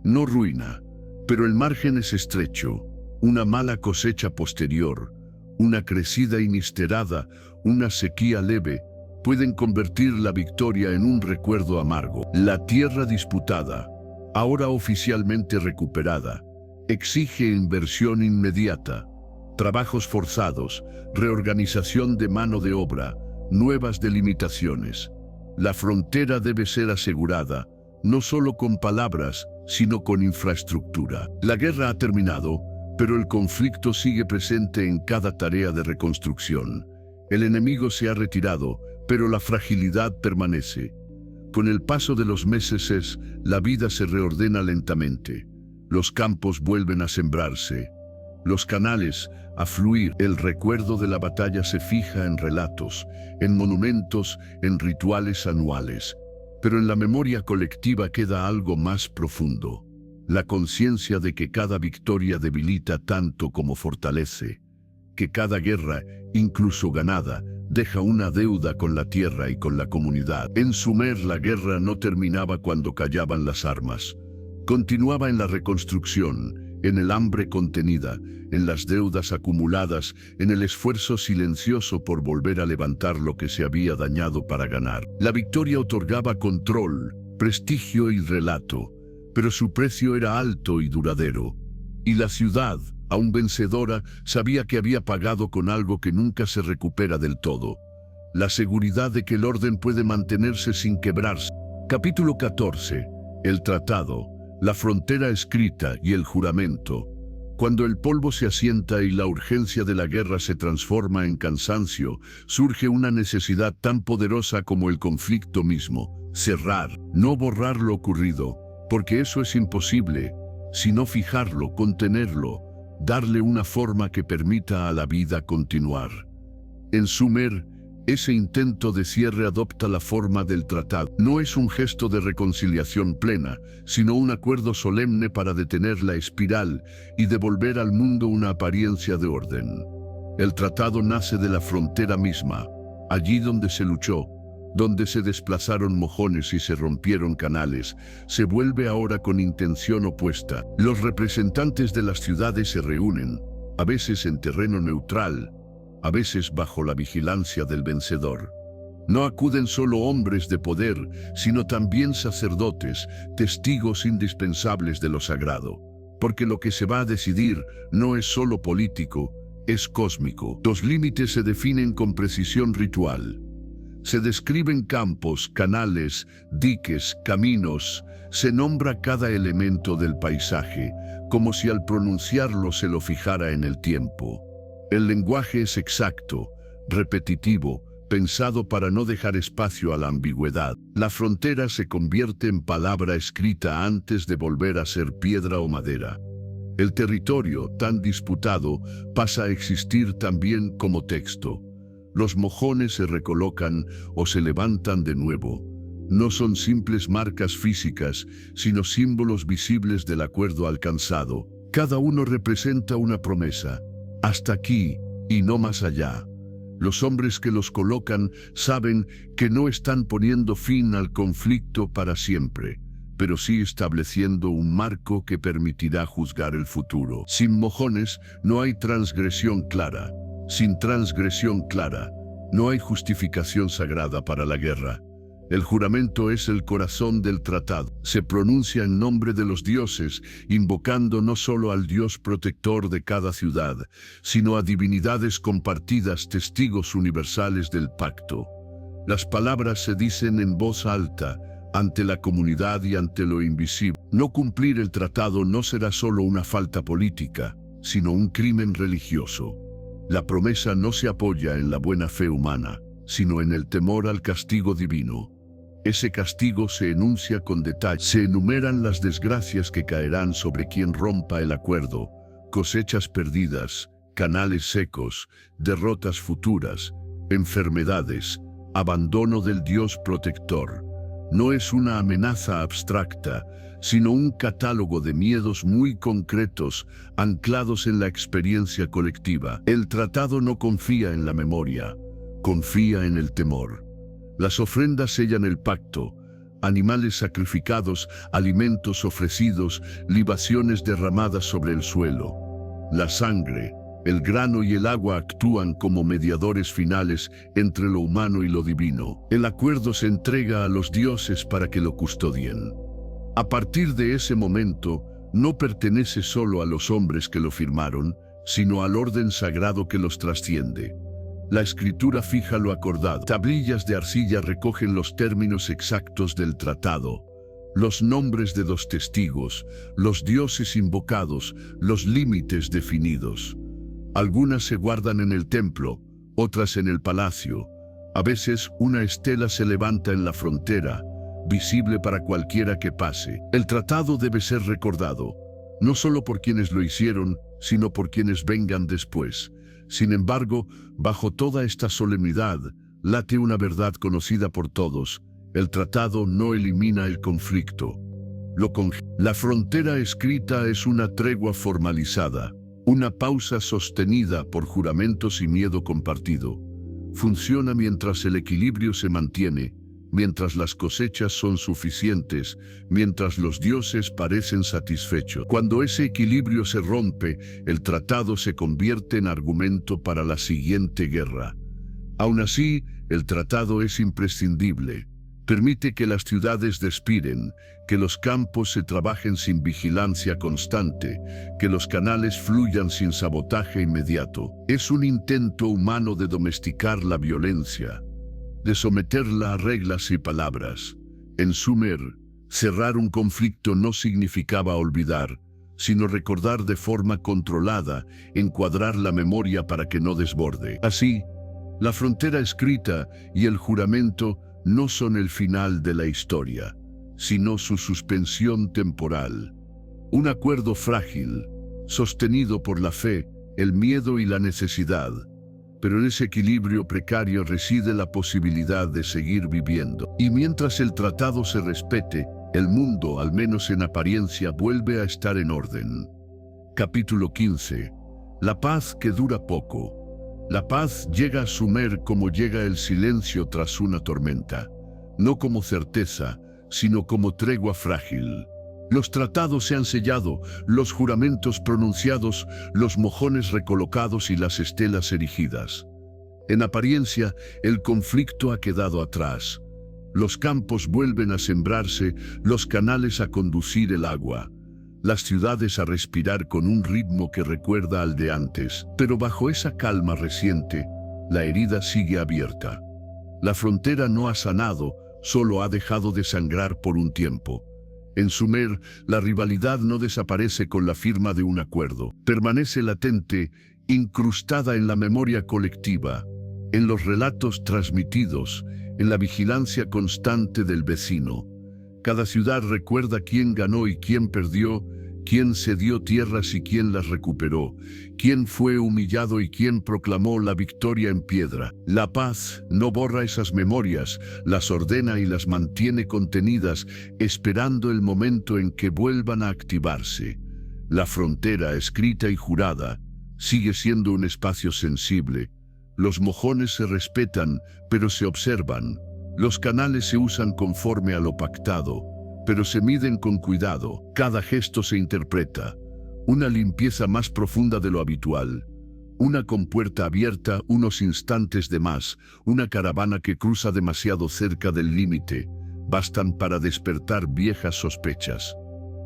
no ruina, pero el margen es estrecho. Una mala cosecha posterior, una crecida inesperada, una sequía leve, pueden convertir la victoria en un recuerdo amargo. La tierra disputada, ahora oficialmente recuperada, exige inversión inmediata, trabajos forzados, reorganización de mano de obra, nuevas delimitaciones. La frontera debe ser asegurada, no solo con palabras, sino con infraestructura. La guerra ha terminado, pero el conflicto sigue presente en cada tarea de reconstrucción. El enemigo se ha retirado, pero la fragilidad permanece. Con el paso de los meses, la vida se reordena lentamente. Los campos vuelven a sembrarse, los canales a fluir. El recuerdo de la batalla se fija en relatos, en monumentos, en rituales anuales. Pero en la memoria colectiva queda algo más profundo. La conciencia de que cada victoria debilita tanto como fortalece. Que cada guerra, incluso ganada, deja una deuda con la tierra y con la comunidad. En Sumer la guerra no terminaba cuando callaban las armas. Continuaba en la reconstrucción, en el hambre contenida, en las deudas acumuladas, en el esfuerzo silencioso por volver a levantar lo que se había dañado para ganar. La victoria otorgaba control, prestigio y relato, pero su precio era alto y duradero. Y la ciudad, aún vencedora, sabía que había pagado con algo que nunca se recupera del todo: la seguridad de que el orden puede mantenerse sin quebrarse. Capítulo 14. El tratado, la frontera escrita y el juramento. Cuando el polvo se asienta y la urgencia de la guerra se transforma en cansancio, surge una necesidad tan poderosa como el conflicto mismo: cerrar, no borrar lo ocurrido, porque eso es imposible, sino fijarlo, contenerlo, darle una forma que permita a la vida continuar. En Sumer, ese intento de cierre adopta la forma del tratado. No es un gesto de reconciliación plena, sino un acuerdo solemne para detener la espiral y devolver al mundo una apariencia de orden. El tratado nace de la frontera misma, allí donde se luchó, donde se desplazaron mojones y se rompieron canales, se vuelve ahora con intención opuesta. Los representantes de las ciudades se reúnen, a veces en terreno neutral, a veces bajo la vigilancia del vencedor. No acuden solo hombres de poder, sino también sacerdotes, testigos indispensables de lo sagrado. Porque lo que se va a decidir no es solo político, es cósmico. Los límites se definen con precisión ritual. Se describen campos, canales, diques, caminos. Se nombra cada elemento del paisaje, como si al pronunciarlo se lo fijara en el tiempo. El lenguaje es exacto, repetitivo, pensado para no dejar espacio a la ambigüedad. La frontera se convierte en palabra escrita antes de volver a ser piedra o madera. El territorio, tan disputado, pasa a existir también como texto. Los mojones se recolocan o se levantan de nuevo. No son simples marcas físicas, sino símbolos visibles del acuerdo alcanzado. Cada uno representa una promesa. Hasta aquí y no más allá. Los hombres que los colocan saben que no están poniendo fin al conflicto para siempre, pero sí estableciendo un marco que permitirá juzgar el futuro. Sin mojones no hay transgresión clara. Sin transgresión clara, no hay justificación sagrada para la guerra. El juramento es el corazón del tratado. Se pronuncia en nombre de los dioses, invocando no solo al Dios protector de cada ciudad, sino a divinidades compartidas, testigos universales del pacto. Las palabras se dicen en voz alta, ante la comunidad y ante lo invisible. No cumplir el tratado no será solo una falta política, sino un crimen religioso. La promesa no se apoya en la buena fe humana, sino en el temor al castigo divino. Ese castigo se enuncia con detalle. Se enumeran las desgracias que caerán sobre quien rompa el acuerdo, cosechas perdidas, canales secos, derrotas futuras, enfermedades, abandono del Dios protector. No es una amenaza abstracta, sino un catálogo de miedos muy concretos, anclados en la experiencia colectiva. El tratado no confía en la memoria, confía en el temor. Las ofrendas sellan el pacto, animales sacrificados, alimentos ofrecidos, libaciones derramadas sobre el suelo. La sangre, el grano y el agua actúan como mediadores finales entre lo humano y lo divino. El acuerdo se entrega a los dioses para que lo custodien. A partir de ese momento, no pertenece solo a los hombres que lo firmaron, sino al orden sagrado que los trasciende. La escritura fija lo acordado. Tablillas de arcilla recogen los términos exactos del tratado, los nombres de los testigos, los dioses invocados, los límites definidos. Algunas se guardan en el templo, otras en el palacio. A veces una estela se levanta en la frontera, visible para cualquiera que pase. El tratado debe ser recordado, no solo por quienes lo hicieron, sino por quienes vengan después. Sin embargo, bajo toda esta solemnidad, late una verdad conocida por todos. El tratado no elimina el conflicto. La frontera escrita es una tregua formalizada, una pausa sostenida por juramentos y miedo compartido. Funciona mientras el equilibrio se mantiene, mientras las cosechas son suficientes, mientras los dioses parecen satisfechos. Cuando ese equilibrio se rompe, el tratado se convierte en argumento para la siguiente guerra. Aún así, el tratado es imprescindible. Permite que las ciudades respiren, que los campos se trabajen sin vigilancia constante, que los canales fluyan sin sabotaje inmediato. Es un intento humano de domesticar la violencia, de someterla a reglas y palabras. En Sumer, cerrar un conflicto no significaba olvidar, sino recordar de forma controlada, encuadrar la memoria para que no desborde. Así, la frontera escrita y el juramento no son el final de la historia, sino su suspensión temporal. Un acuerdo frágil, sostenido por la fe, el miedo y la necesidad. Pero en ese equilibrio precario reside la posibilidad de seguir viviendo. Y mientras el tratado se respete, el mundo, al menos en apariencia, vuelve a estar en orden. Capítulo 15. La paz que dura poco. La paz llega a Sumer como llega el silencio tras una tormenta, no como certeza, sino como tregua frágil. Los tratados se han sellado, los juramentos pronunciados, los mojones recolocados y las estelas erigidas. En apariencia, el conflicto ha quedado atrás. Los campos vuelven a sembrarse, los canales a conducir el agua, las ciudades a respirar con un ritmo que recuerda al de antes. Pero bajo esa calma reciente, la herida sigue abierta. La frontera no ha sanado, solo ha dejado de sangrar por un tiempo. En Sumer, la rivalidad no desaparece con la firma de un acuerdo. Permanece latente, incrustada en la memoria colectiva, en los relatos transmitidos, en la vigilancia constante del vecino. Cada ciudad recuerda quién ganó y quién perdió, quién cedió tierras y quién las recuperó, quién fue humillado y quién proclamó la victoria en piedra. La paz no borra esas memorias, las ordena y las mantiene contenidas, esperando el momento en que vuelvan a activarse. La frontera, escrita y jurada, sigue siendo un espacio sensible. Los mojones se respetan, pero se observan. Los canales se usan conforme a lo pactado, pero se miden con cuidado. Cada gesto se interpreta. Una limpieza más profunda de lo habitual. Una compuerta abierta unos instantes de más. Una caravana que cruza demasiado cerca del límite. Bastan para despertar viejas sospechas.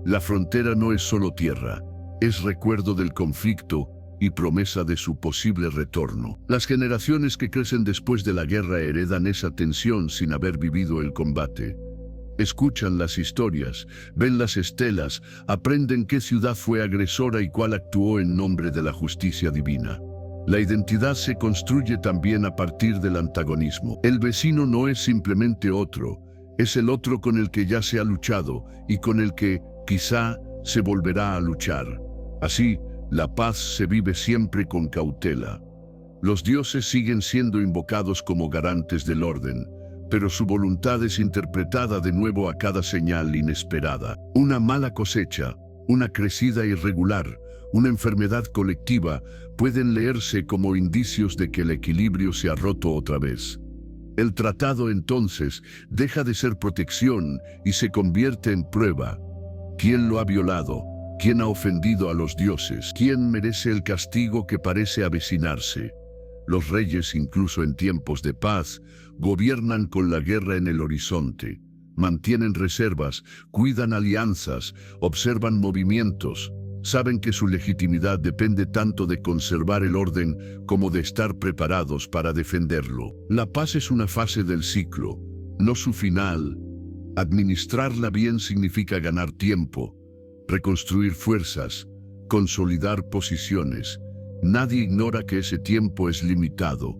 La frontera no es solo tierra. Es recuerdo del conflicto y promesa de su posible retorno. Las generaciones que crecen después de la guerra heredan esa tensión sin haber vivido el combate. Escuchan las historias, ven las estelas, aprenden qué ciudad fue agresora y cuál actuó en nombre de la justicia divina. La identidad se construye también a partir del antagonismo. El vecino no es simplemente otro, es el otro con el que ya se ha luchado y con el que, quizá, se volverá a luchar. Así, la paz se vive siempre con cautela. Los dioses siguen siendo invocados como garantes del orden, pero su voluntad es interpretada de nuevo a cada señal inesperada. Una mala cosecha, una crecida irregular, una enfermedad colectiva pueden leerse como indicios de que el equilibrio se ha roto otra vez. El tratado entonces deja de ser protección y se convierte en prueba. ¿Quién lo ha violado? ¿Quién ha ofendido a los dioses? ¿Quién merece el castigo que parece avecinarse? Los reyes, incluso en tiempos de paz, gobiernan con la guerra en el horizonte. Mantienen reservas, cuidan alianzas, observan movimientos. Saben que su legitimidad depende tanto de conservar el orden como de estar preparados para defenderlo. La paz es una fase del ciclo, no su final. Administrarla bien significa ganar tiempo, reconstruir fuerzas, consolidar posiciones. Nadie ignora que ese tiempo es limitado.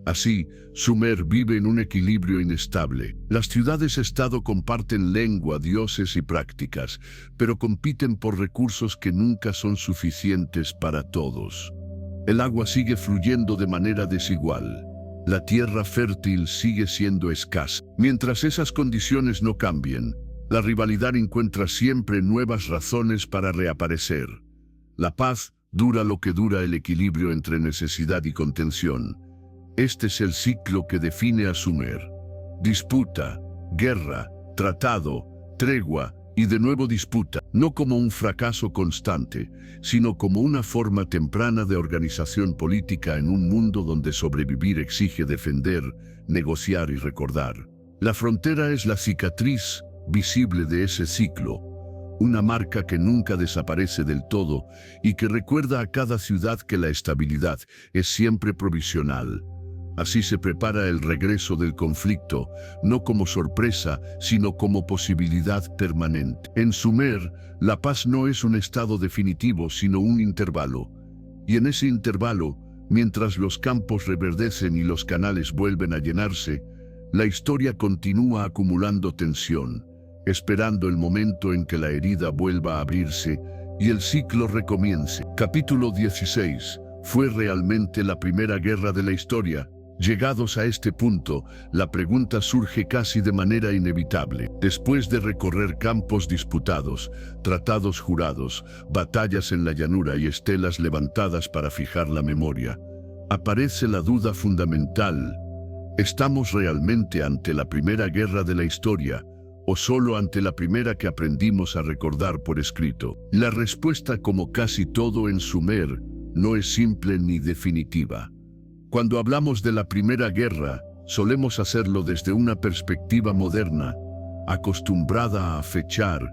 Así, Sumer vive en un equilibrio inestable. Las ciudades-estado comparten lengua, dioses y prácticas, pero compiten por recursos que nunca son suficientes para todos. El agua sigue fluyendo de manera desigual. La tierra fértil sigue siendo escasa. Mientras esas condiciones no cambien, la rivalidad encuentra siempre nuevas razones para reaparecer. La paz dura lo que dura el equilibrio entre necesidad y contención. Este es el ciclo que define a Sumer. Disputa, guerra, tratado, tregua y de nuevo disputa, no como un fracaso constante, sino como una forma temprana de organización política en un mundo donde sobrevivir exige defender, negociar y recordar. La frontera es la cicatriz visible de ese ciclo, una marca que nunca desaparece del todo y que recuerda a cada ciudad que la estabilidad es siempre provisional. Así se prepara el regreso del conflicto, no como sorpresa, sino como posibilidad permanente. En Sumer, la paz no es un estado definitivo, sino un intervalo. Y en ese intervalo, mientras los campos reverdecen y los canales vuelven a llenarse, la historia continúa acumulando tensión, esperando el momento en que la herida vuelva a abrirse y el ciclo recomience. Capítulo 16. ¿Fue realmente la primera guerra de la historia? Llegados a este punto, la pregunta surge casi de manera inevitable. Después de recorrer campos disputados, tratados jurados, batallas en la llanura y estelas levantadas para fijar la memoria, Aparece la duda fundamental. ¿Estamos realmente ante la primera guerra de la historia o solo ante la primera que aprendimos a recordar por escrito? La respuesta, como casi todo en Sumer, no es simple ni definitiva. Cuando hablamos de la primera guerra, solemos hacerlo desde una perspectiva moderna, acostumbrada a fechar,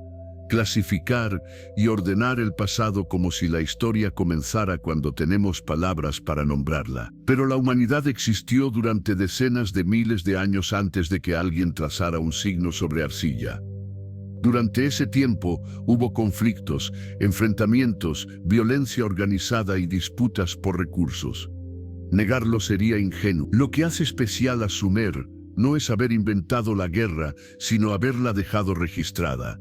clasificar y ordenar el pasado como si la historia comenzara cuando tenemos palabras para nombrarla. Pero la humanidad existió durante decenas de miles de años antes de que alguien trazara un signo sobre arcilla. Durante ese tiempo hubo conflictos, enfrentamientos, violencia organizada y disputas por recursos. Negarlo sería ingenuo. Lo que hace especial a Sumer no es haber inventado la guerra, sino haberla dejado registrada.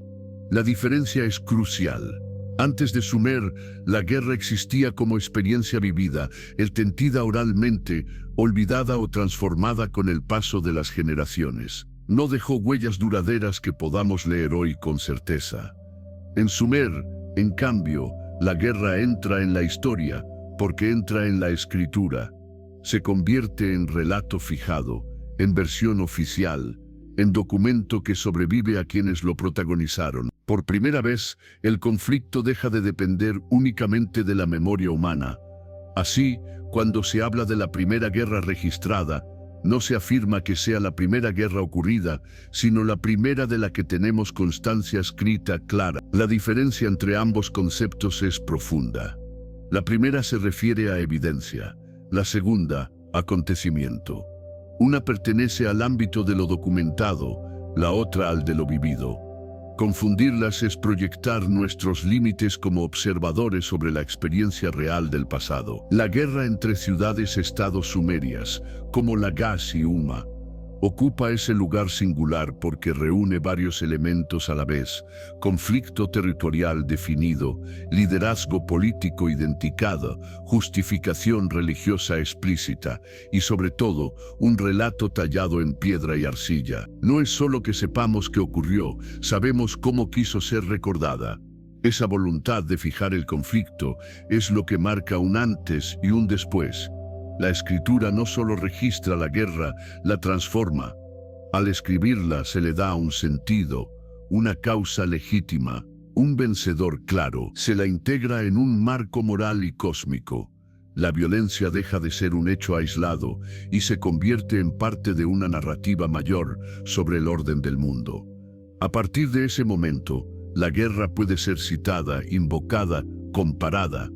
La diferencia es crucial. Antes de Sumer, la guerra existía como experiencia vivida, entendida oralmente, olvidada o transformada con el paso de las generaciones. No dejó huellas duraderas que podamos leer hoy con certeza. En Sumer, en cambio, la guerra entra en la historia, porque entra en la escritura. Se convierte en relato fijado, en versión oficial, en documento que sobrevive a quienes lo protagonizaron. Por primera vez, el conflicto deja de depender únicamente de la memoria humana. Así, cuando se habla de la primera guerra registrada, no se afirma que sea la primera guerra ocurrida, sino la primera de la que tenemos constancia escrita clara. La diferencia entre ambos conceptos es profunda. La primera se refiere a evidencia, la segunda, acontecimiento. Una pertenece al ámbito de lo documentado, la otra al de lo vivido. Confundirlas es proyectar nuestros límites como observadores sobre la experiencia real del pasado. La guerra entre ciudades-estados sumerias, como Lagash y Umma, ocupa ese lugar singular porque reúne varios elementos a la vez: conflicto territorial definido, liderazgo político identificado, justificación religiosa explícita y, sobre todo, un relato tallado en piedra y arcilla. No es solo que sepamos qué ocurrió, sabemos cómo quiso ser recordada. Esa voluntad de fijar el conflicto es lo que marca un antes y un después. La escritura no solo registra la guerra, la transforma. Al escribirla se le da un sentido, una causa legítima, un vencedor claro. Se la integra en un marco moral y cósmico. La violencia deja de ser un hecho aislado y se convierte en parte de una narrativa mayor sobre el orden del mundo. A partir de ese momento, la guerra puede ser citada, invocada, comparada,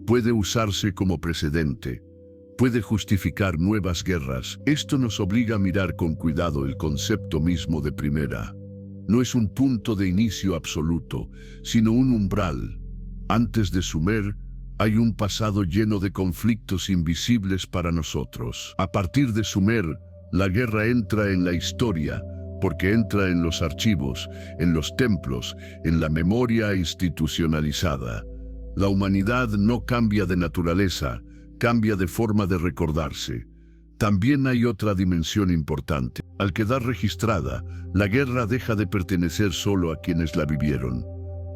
puede usarse como precedente. Puede justificar nuevas guerras. Esto nos obliga a mirar con cuidado el concepto mismo de primera. No es un punto de inicio absoluto, sino un umbral. Antes de Sumer, hay un pasado lleno de conflictos invisibles para nosotros. A partir de Sumer, la guerra entra en la historia, porque entra en los archivos, en los templos, en la memoria institucionalizada. La humanidad no cambia de naturaleza, cambia de forma de recordarse. También hay otra dimensión importante. Al quedar registrada, la guerra deja de pertenecer solo a quienes la vivieron.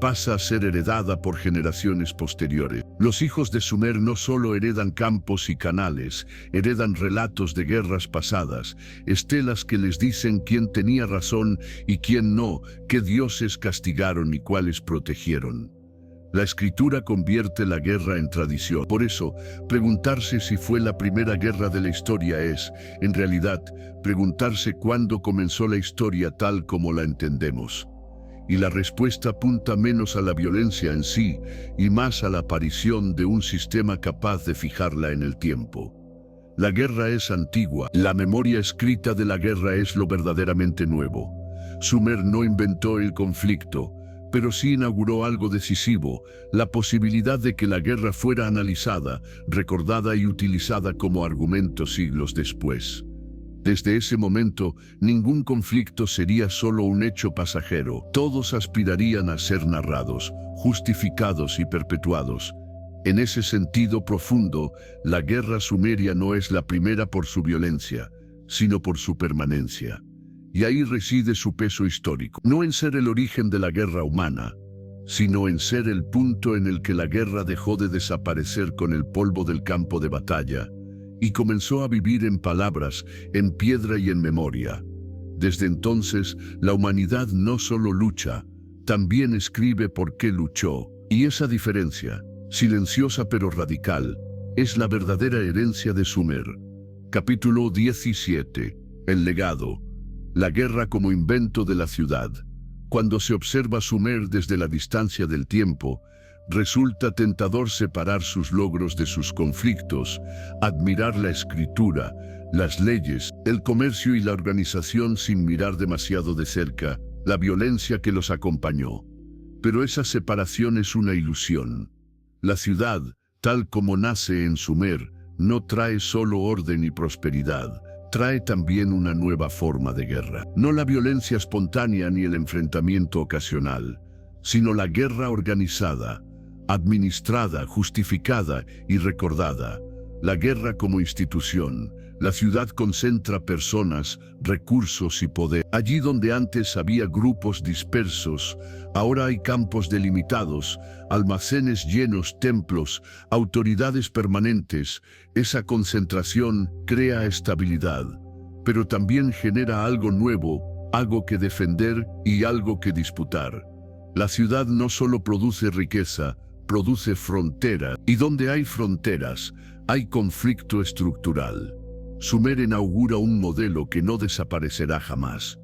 Pasa a ser heredada por generaciones posteriores. Los hijos de Sumer no solo heredan campos y canales, heredan relatos de guerras pasadas, estelas que les dicen quién tenía razón y quién no, qué dioses castigaron y cuáles protegieron. La escritura convierte la guerra en tradición. Por eso, preguntarse si fue la primera guerra de la historia es, en realidad, preguntarse cuándo comenzó la historia tal como la entendemos. Y la respuesta apunta menos a la violencia en sí y más a la aparición de un sistema capaz de fijarla en el tiempo. La guerra es antigua. La memoria escrita de la guerra es lo verdaderamente nuevo. Sumer no inventó el conflicto, pero sí inauguró algo decisivo, la posibilidad de que la guerra fuera analizada, recordada y utilizada como argumento siglos después. Desde ese momento, ningún conflicto sería solo un hecho pasajero. Todos aspirarían a ser narrados, justificados y perpetuados. En ese sentido profundo, la guerra sumeria no es la primera por su violencia, sino por su permanencia. Y ahí reside su peso histórico, no en ser el origen de la guerra humana, sino en ser el punto en el que la guerra dejó de desaparecer con el polvo del campo de batalla y comenzó a vivir en palabras, en piedra y en memoria. Desde entonces, la humanidad no solo lucha, también escribe por qué luchó. Y esa diferencia, silenciosa pero radical, es la verdadera herencia de Sumer. Capítulo 17. El legado. La guerra como invento de la ciudad. Cuando se observa Sumer desde la distancia del tiempo, resulta tentador separar sus logros de sus conflictos, admirar la escritura, las leyes, el comercio y la organización sin mirar demasiado de cerca la violencia que los acompañó. Pero esa separación es una ilusión. La ciudad, tal como nace en Sumer, no trae solo orden y prosperidad, trae también una nueva forma de guerra. No la violencia espontánea ni el enfrentamiento ocasional, sino la guerra organizada, administrada, justificada y recordada. La guerra como institución. La ciudad concentra personas, recursos y poder. Allí donde antes había grupos dispersos, ahora hay campos delimitados, almacenes llenos, templos, autoridades permanentes. Esa concentración crea estabilidad, pero también genera algo nuevo, algo que defender y algo que disputar. La ciudad no solo produce riqueza, produce frontera, y donde hay fronteras, hay conflicto estructural. Sumer inaugura un modelo que no desaparecerá jamás.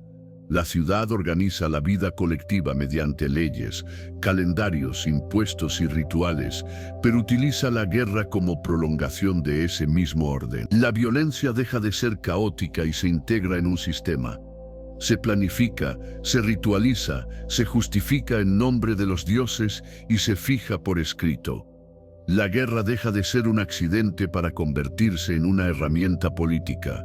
La ciudad organiza la vida colectiva mediante leyes, calendarios, impuestos y rituales, pero utiliza la guerra como prolongación de ese mismo orden. La violencia deja de ser caótica y se integra en un sistema. Se planifica, se ritualiza, se justifica en nombre de los dioses y se fija por escrito. La guerra deja de ser un accidente para convertirse en una herramienta política.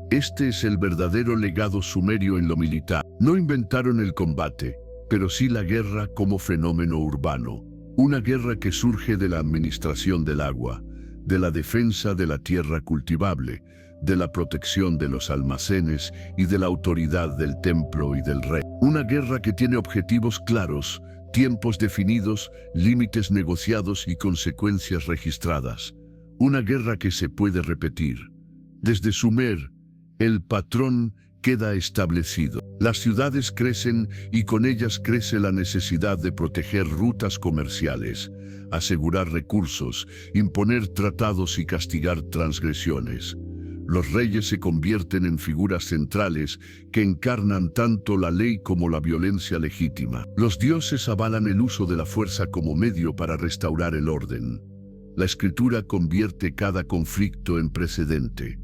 Este es el verdadero legado sumerio en lo militar. No inventaron el combate, pero sí la guerra como fenómeno urbano. Una guerra que surge de la administración del agua, de la defensa de la tierra cultivable, de la protección de los almacenes y de la autoridad del templo y del rey. Una guerra que tiene objetivos claros, tiempos definidos, límites negociados y consecuencias registradas. Una guerra que se puede repetir. Desde Sumer, el patrón queda establecido. Las ciudades crecen y con ellas crece la necesidad de proteger rutas comerciales, asegurar recursos, imponer tratados y castigar transgresiones. Los reyes se convierten en figuras centrales que encarnan tanto la ley como la violencia legítima. Los dioses avalan el uso de la fuerza como medio para restaurar el orden. La escritura convierte cada conflicto en precedente.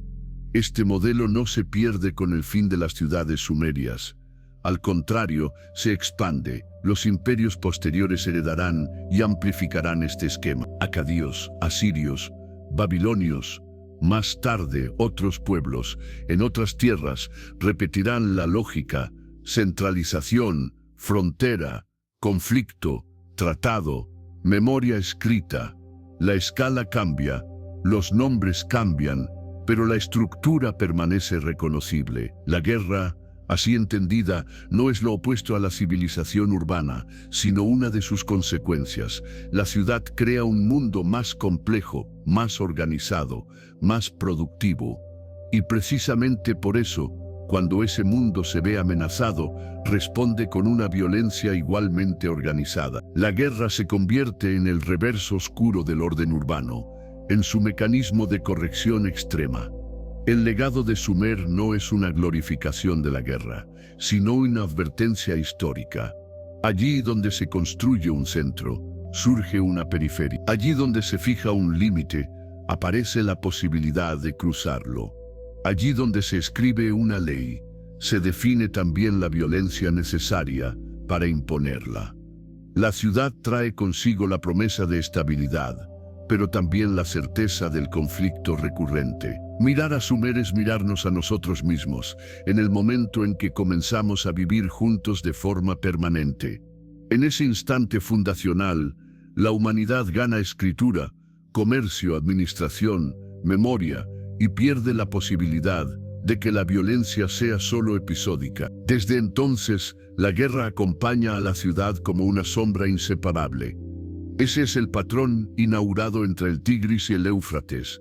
Este modelo no se pierde con el fin de las ciudades sumerias. Al contrario, se expande. Los imperios posteriores heredarán y amplificarán este esquema. Acadios, asirios, babilonios, más tarde otros pueblos, en otras tierras, repetirán la lógica: centralización, frontera, conflicto, tratado, memoria escrita. La escala cambia, los nombres cambian, pero la estructura permanece reconocible. La guerra, así entendida, no es lo opuesto a la civilización urbana, sino una de sus consecuencias. La ciudad crea un mundo más complejo, más organizado, más productivo. Y precisamente por eso, cuando ese mundo se ve amenazado, responde con una violencia igualmente organizada. La guerra se convierte en el reverso oscuro del orden urbano, en su mecanismo de corrección extrema. El legado de Sumer no es una glorificación de la guerra, sino una advertencia histórica. Allí donde se construye un centro, surge una periferia. Allí donde se fija un límite, aparece la posibilidad de cruzarlo. Allí donde se escribe una ley, se define también la violencia necesaria para imponerla. La ciudad trae consigo la promesa de estabilidad, pero también la certeza del conflicto recurrente. Mirar a Sumer es mirarnos a nosotros mismos, en el momento en que comenzamos a vivir juntos de forma permanente. En ese instante fundacional, la humanidad gana escritura, comercio, administración, memoria, y pierde la posibilidad de que la violencia sea solo episódica. Desde entonces, la guerra acompaña a la ciudad como una sombra inseparable. Ese es el patrón inaugurado entre el Tigris y el Éufrates.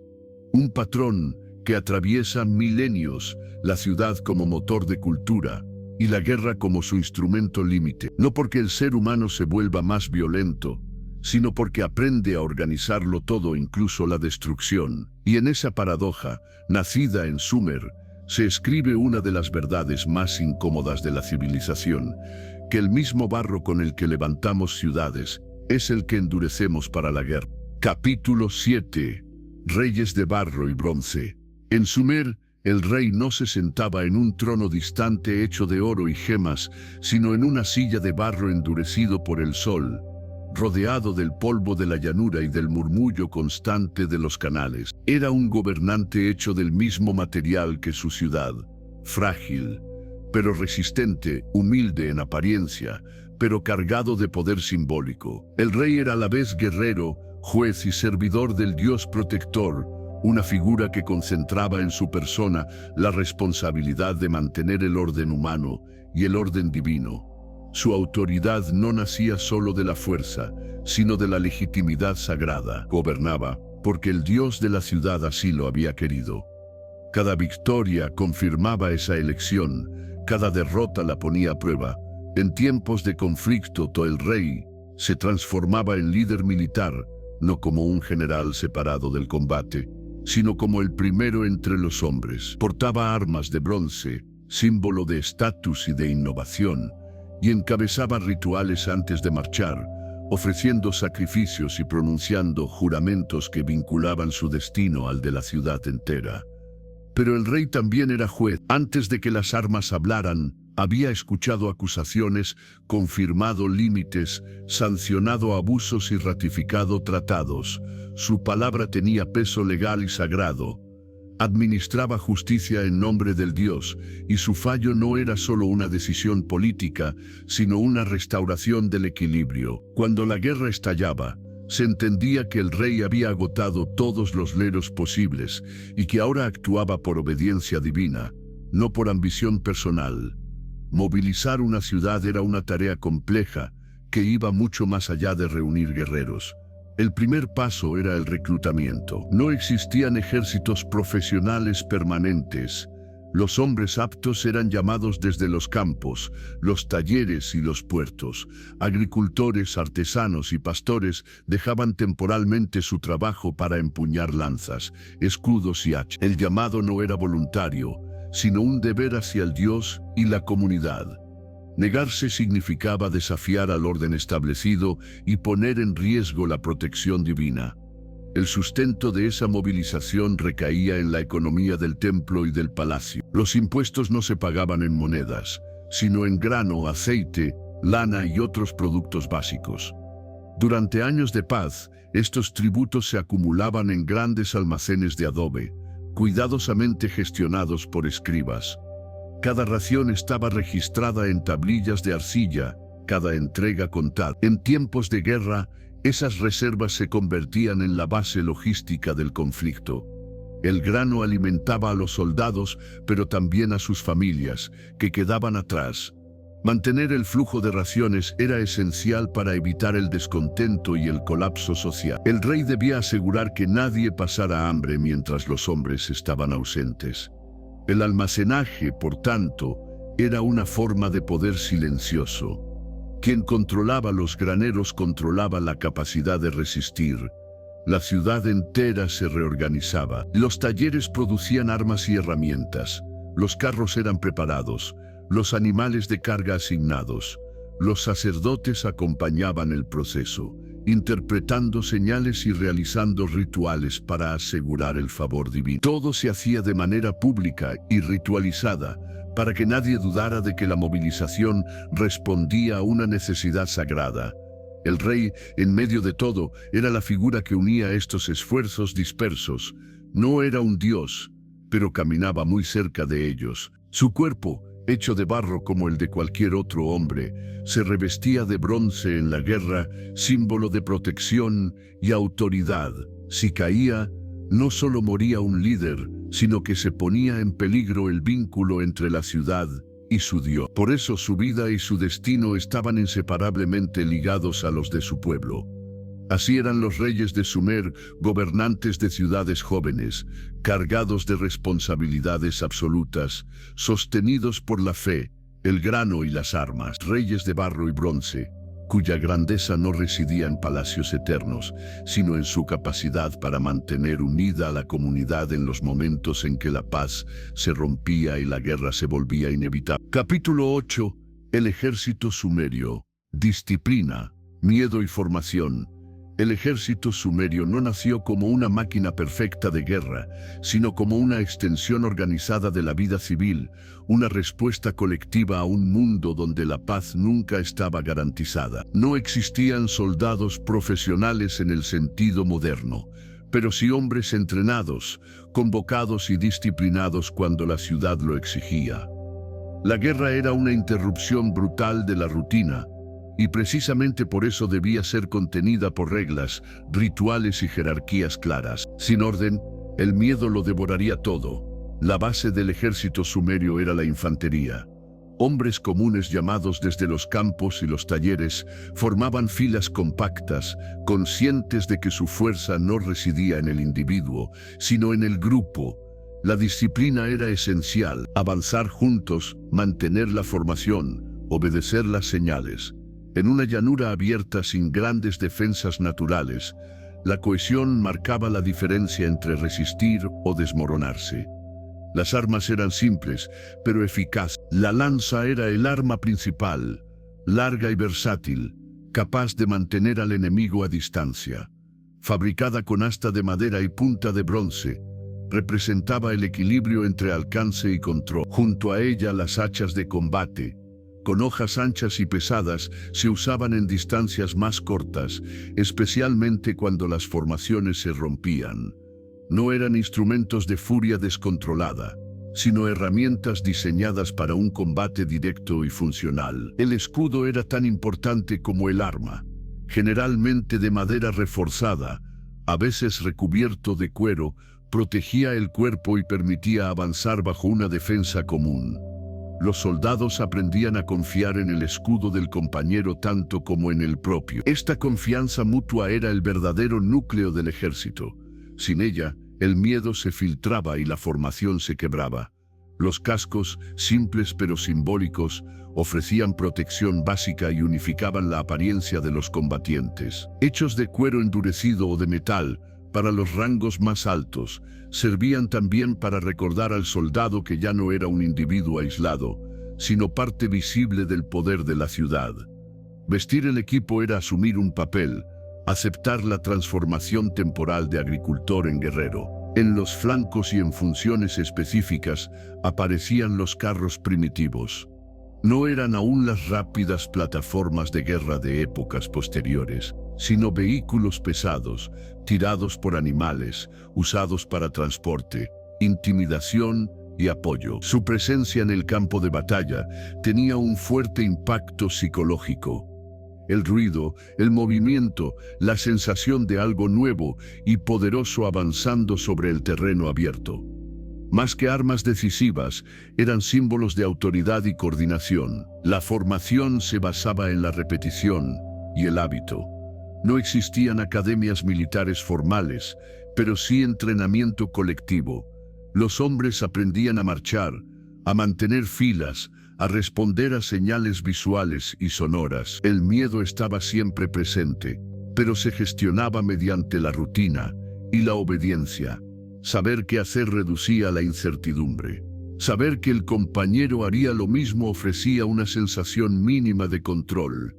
un patrón que atraviesa milenios, la ciudad como motor de cultura y la guerra como su instrumento límite. No porque el ser humano se vuelva más violento, sino porque aprende a organizarlo todo, incluso la destrucción. Y en esa paradoja, nacida en Sumer, se escribe una de las verdades más incómodas de la civilización, que el mismo barro con el que levantamos ciudades es el que endurecemos para la guerra. Capítulo 7. Reyes de barro y bronce. En Sumer, el rey no se sentaba en un trono distante hecho de oro y gemas, sino en una silla de barro endurecido por el sol, rodeado del polvo de la llanura y del murmullo constante de los canales. Era un gobernante hecho del mismo material que su ciudad, frágil, pero resistente, humilde en apariencia, pero cargado de poder simbólico. El rey era a la vez guerrero, juez y servidor del Dios protector, una figura que concentraba en su persona la responsabilidad de mantener el orden humano y el orden divino. Su autoridad no nacía solo de la fuerza, sino de la legitimidad sagrada. Gobernaba porque el Dios de la ciudad así lo había querido. Cada victoria confirmaba esa elección, cada derrota la ponía a prueba. En tiempos de conflicto, el rey se transformaba en líder militar, no como un general separado del combate, sino como el primero entre los hombres. Portaba armas de bronce, símbolo de estatus y de innovación, y encabezaba rituales antes de marchar, ofreciendo sacrificios y pronunciando juramentos que vinculaban su destino al de la ciudad entera. Pero el rey también era juez. Antes de que las armas hablaran, había escuchado acusaciones, confirmado límites, sancionado abusos y ratificado tratados. Su palabra tenía peso legal y sagrado. Administraba justicia en nombre del Dios, y su fallo no era solo una decisión política, sino una restauración del equilibrio. Cuando la guerra estallaba, se entendía que el rey había agotado todos los leros posibles y que ahora actuaba por obediencia divina, no por ambición personal. Movilizar una ciudad era una tarea compleja que iba mucho más allá de reunir guerreros. El primer paso era el reclutamiento. No existían ejércitos profesionales permanentes. Los hombres aptos eran llamados desde los campos, los talleres y los puertos. Agricultores, artesanos y pastores dejaban temporalmente su trabajo para empuñar lanzas, escudos y hachas. El llamado no era voluntario, sino un deber hacia el Dios y la comunidad. Negarse significaba desafiar al orden establecido y poner en riesgo la protección divina. El sustento de esa movilización recaía en la economía del templo y del palacio. Los impuestos no se pagaban en monedas, sino en grano, aceite, lana y otros productos básicos. Durante años de paz, estos tributos se acumulaban en grandes almacenes de adobe, cuidadosamente gestionados por escribas. Cada ración estaba registrada en tablillas de arcilla, cada entrega contada. En tiempos de guerra, esas reservas se convertían en la base logística del conflicto. El grano alimentaba a los soldados, pero también a sus familias, que quedaban atrás. Mantener el flujo de raciones era esencial para evitar el descontento y el colapso social. El rey debía asegurar que nadie pasara hambre mientras los hombres estaban ausentes. El almacenaje, por tanto, era una forma de poder silencioso. Quien controlaba los graneros controlaba la capacidad de resistir. La ciudad entera se reorganizaba. Los talleres producían armas y herramientas. Los carros eran preparados. Los animales de carga asignados. Los sacerdotes acompañaban el proceso, interpretando señales y realizando rituales para asegurar el favor divino. Todo se hacía de manera pública y ritualizada, para que nadie dudara de que la movilización respondía a una necesidad sagrada. El rey, en medio de todo, era la figura que unía estos esfuerzos dispersos. No era un dios, pero caminaba muy cerca de ellos. Su cuerpo, hecho de barro como el de cualquier otro hombre, se revestía de bronce en la guerra, símbolo de protección y autoridad. Si caía, no solo moría un líder, sino que se ponía en peligro el vínculo entre la ciudad y su Dios. Por eso su vida y su destino estaban inseparablemente ligados a los de su pueblo. Así eran los reyes de Sumer, gobernantes de ciudades jóvenes, cargados de responsabilidades absolutas, sostenidos por la fe, el grano y las armas. Reyes de barro y bronce, cuya grandeza no residía en palacios eternos, sino en su capacidad para mantener unida a la comunidad en los momentos en que la paz se rompía y la guerra se volvía inevitable. Capítulo 8. El ejército sumerio. Disciplina, miedo y formación. El ejército sumerio no nació como una máquina perfecta de guerra, sino como una extensión organizada de la vida civil, una respuesta colectiva a un mundo donde la paz nunca estaba garantizada. No existían soldados profesionales en el sentido moderno, pero sí hombres entrenados, convocados y disciplinados cuando la ciudad lo exigía. La guerra era una interrupción brutal de la rutina, y precisamente por eso debía ser contenida por reglas, rituales y jerarquías claras. Sin orden, el miedo lo devoraría todo. La base del ejército sumerio era la infantería. Hombres comunes llamados desde los campos y los talleres formaban filas compactas, conscientes de que su fuerza no residía en el individuo, sino en el grupo. La disciplina era esencial: avanzar juntos, mantener la formación, obedecer las señales. En una llanura abierta sin grandes defensas naturales, la cohesión marcaba la diferencia entre resistir o desmoronarse. Las armas eran simples, pero eficaces. La lanza era el arma principal, larga y versátil, capaz de mantener al enemigo a distancia. Fabricada con asta de madera y punta de bronce, representaba el equilibrio entre alcance y control. Junto a ella, las hachas de combate, con hojas anchas y pesadas, se usaban en distancias más cortas, especialmente cuando las formaciones se rompían. No eran instrumentos de furia descontrolada, sino herramientas diseñadas para un combate directo y funcional. El escudo era tan importante como el arma, generalmente de madera reforzada, a veces recubierto de cuero, protegía el cuerpo y permitía avanzar bajo una defensa común. Los soldados aprendían a confiar en el escudo del compañero tanto como en el propio. Esta confianza mutua era el verdadero núcleo del ejército. Sin ella, el miedo se filtraba y la formación se quebraba. Los cascos, simples pero simbólicos, ofrecían protección básica y unificaban la apariencia de los combatientes. Hechos de cuero endurecido o de metal, para los rangos más altos, servían también para recordar al soldado que ya no era un individuo aislado, sino parte visible del poder de la ciudad. Vestir el equipo era asumir un papel, aceptar la transformación temporal de agricultor en guerrero. En los flancos y en funciones específicas aparecían los carros primitivos. No eran aún las rápidas plataformas de guerra de épocas posteriores, sino vehículos pesados, tirados por animales, usados para transporte, intimidación y apoyo. Su presencia en el campo de batalla tenía un fuerte impacto psicológico. El ruido, el movimiento, la sensación de algo nuevo y poderoso avanzando sobre el terreno abierto. Más que armas decisivas, eran símbolos de autoridad y coordinación. La formación se basaba en la repetición y el hábito. No existían academias militares formales, pero sí entrenamiento colectivo. Los hombres aprendían a marchar, a mantener filas, a responder a señales visuales y sonoras. El miedo estaba siempre presente, pero se gestionaba mediante la rutina y la obediencia. Saber qué hacer reducía la incertidumbre. Saber que el compañero haría lo mismo ofrecía una sensación mínima de control.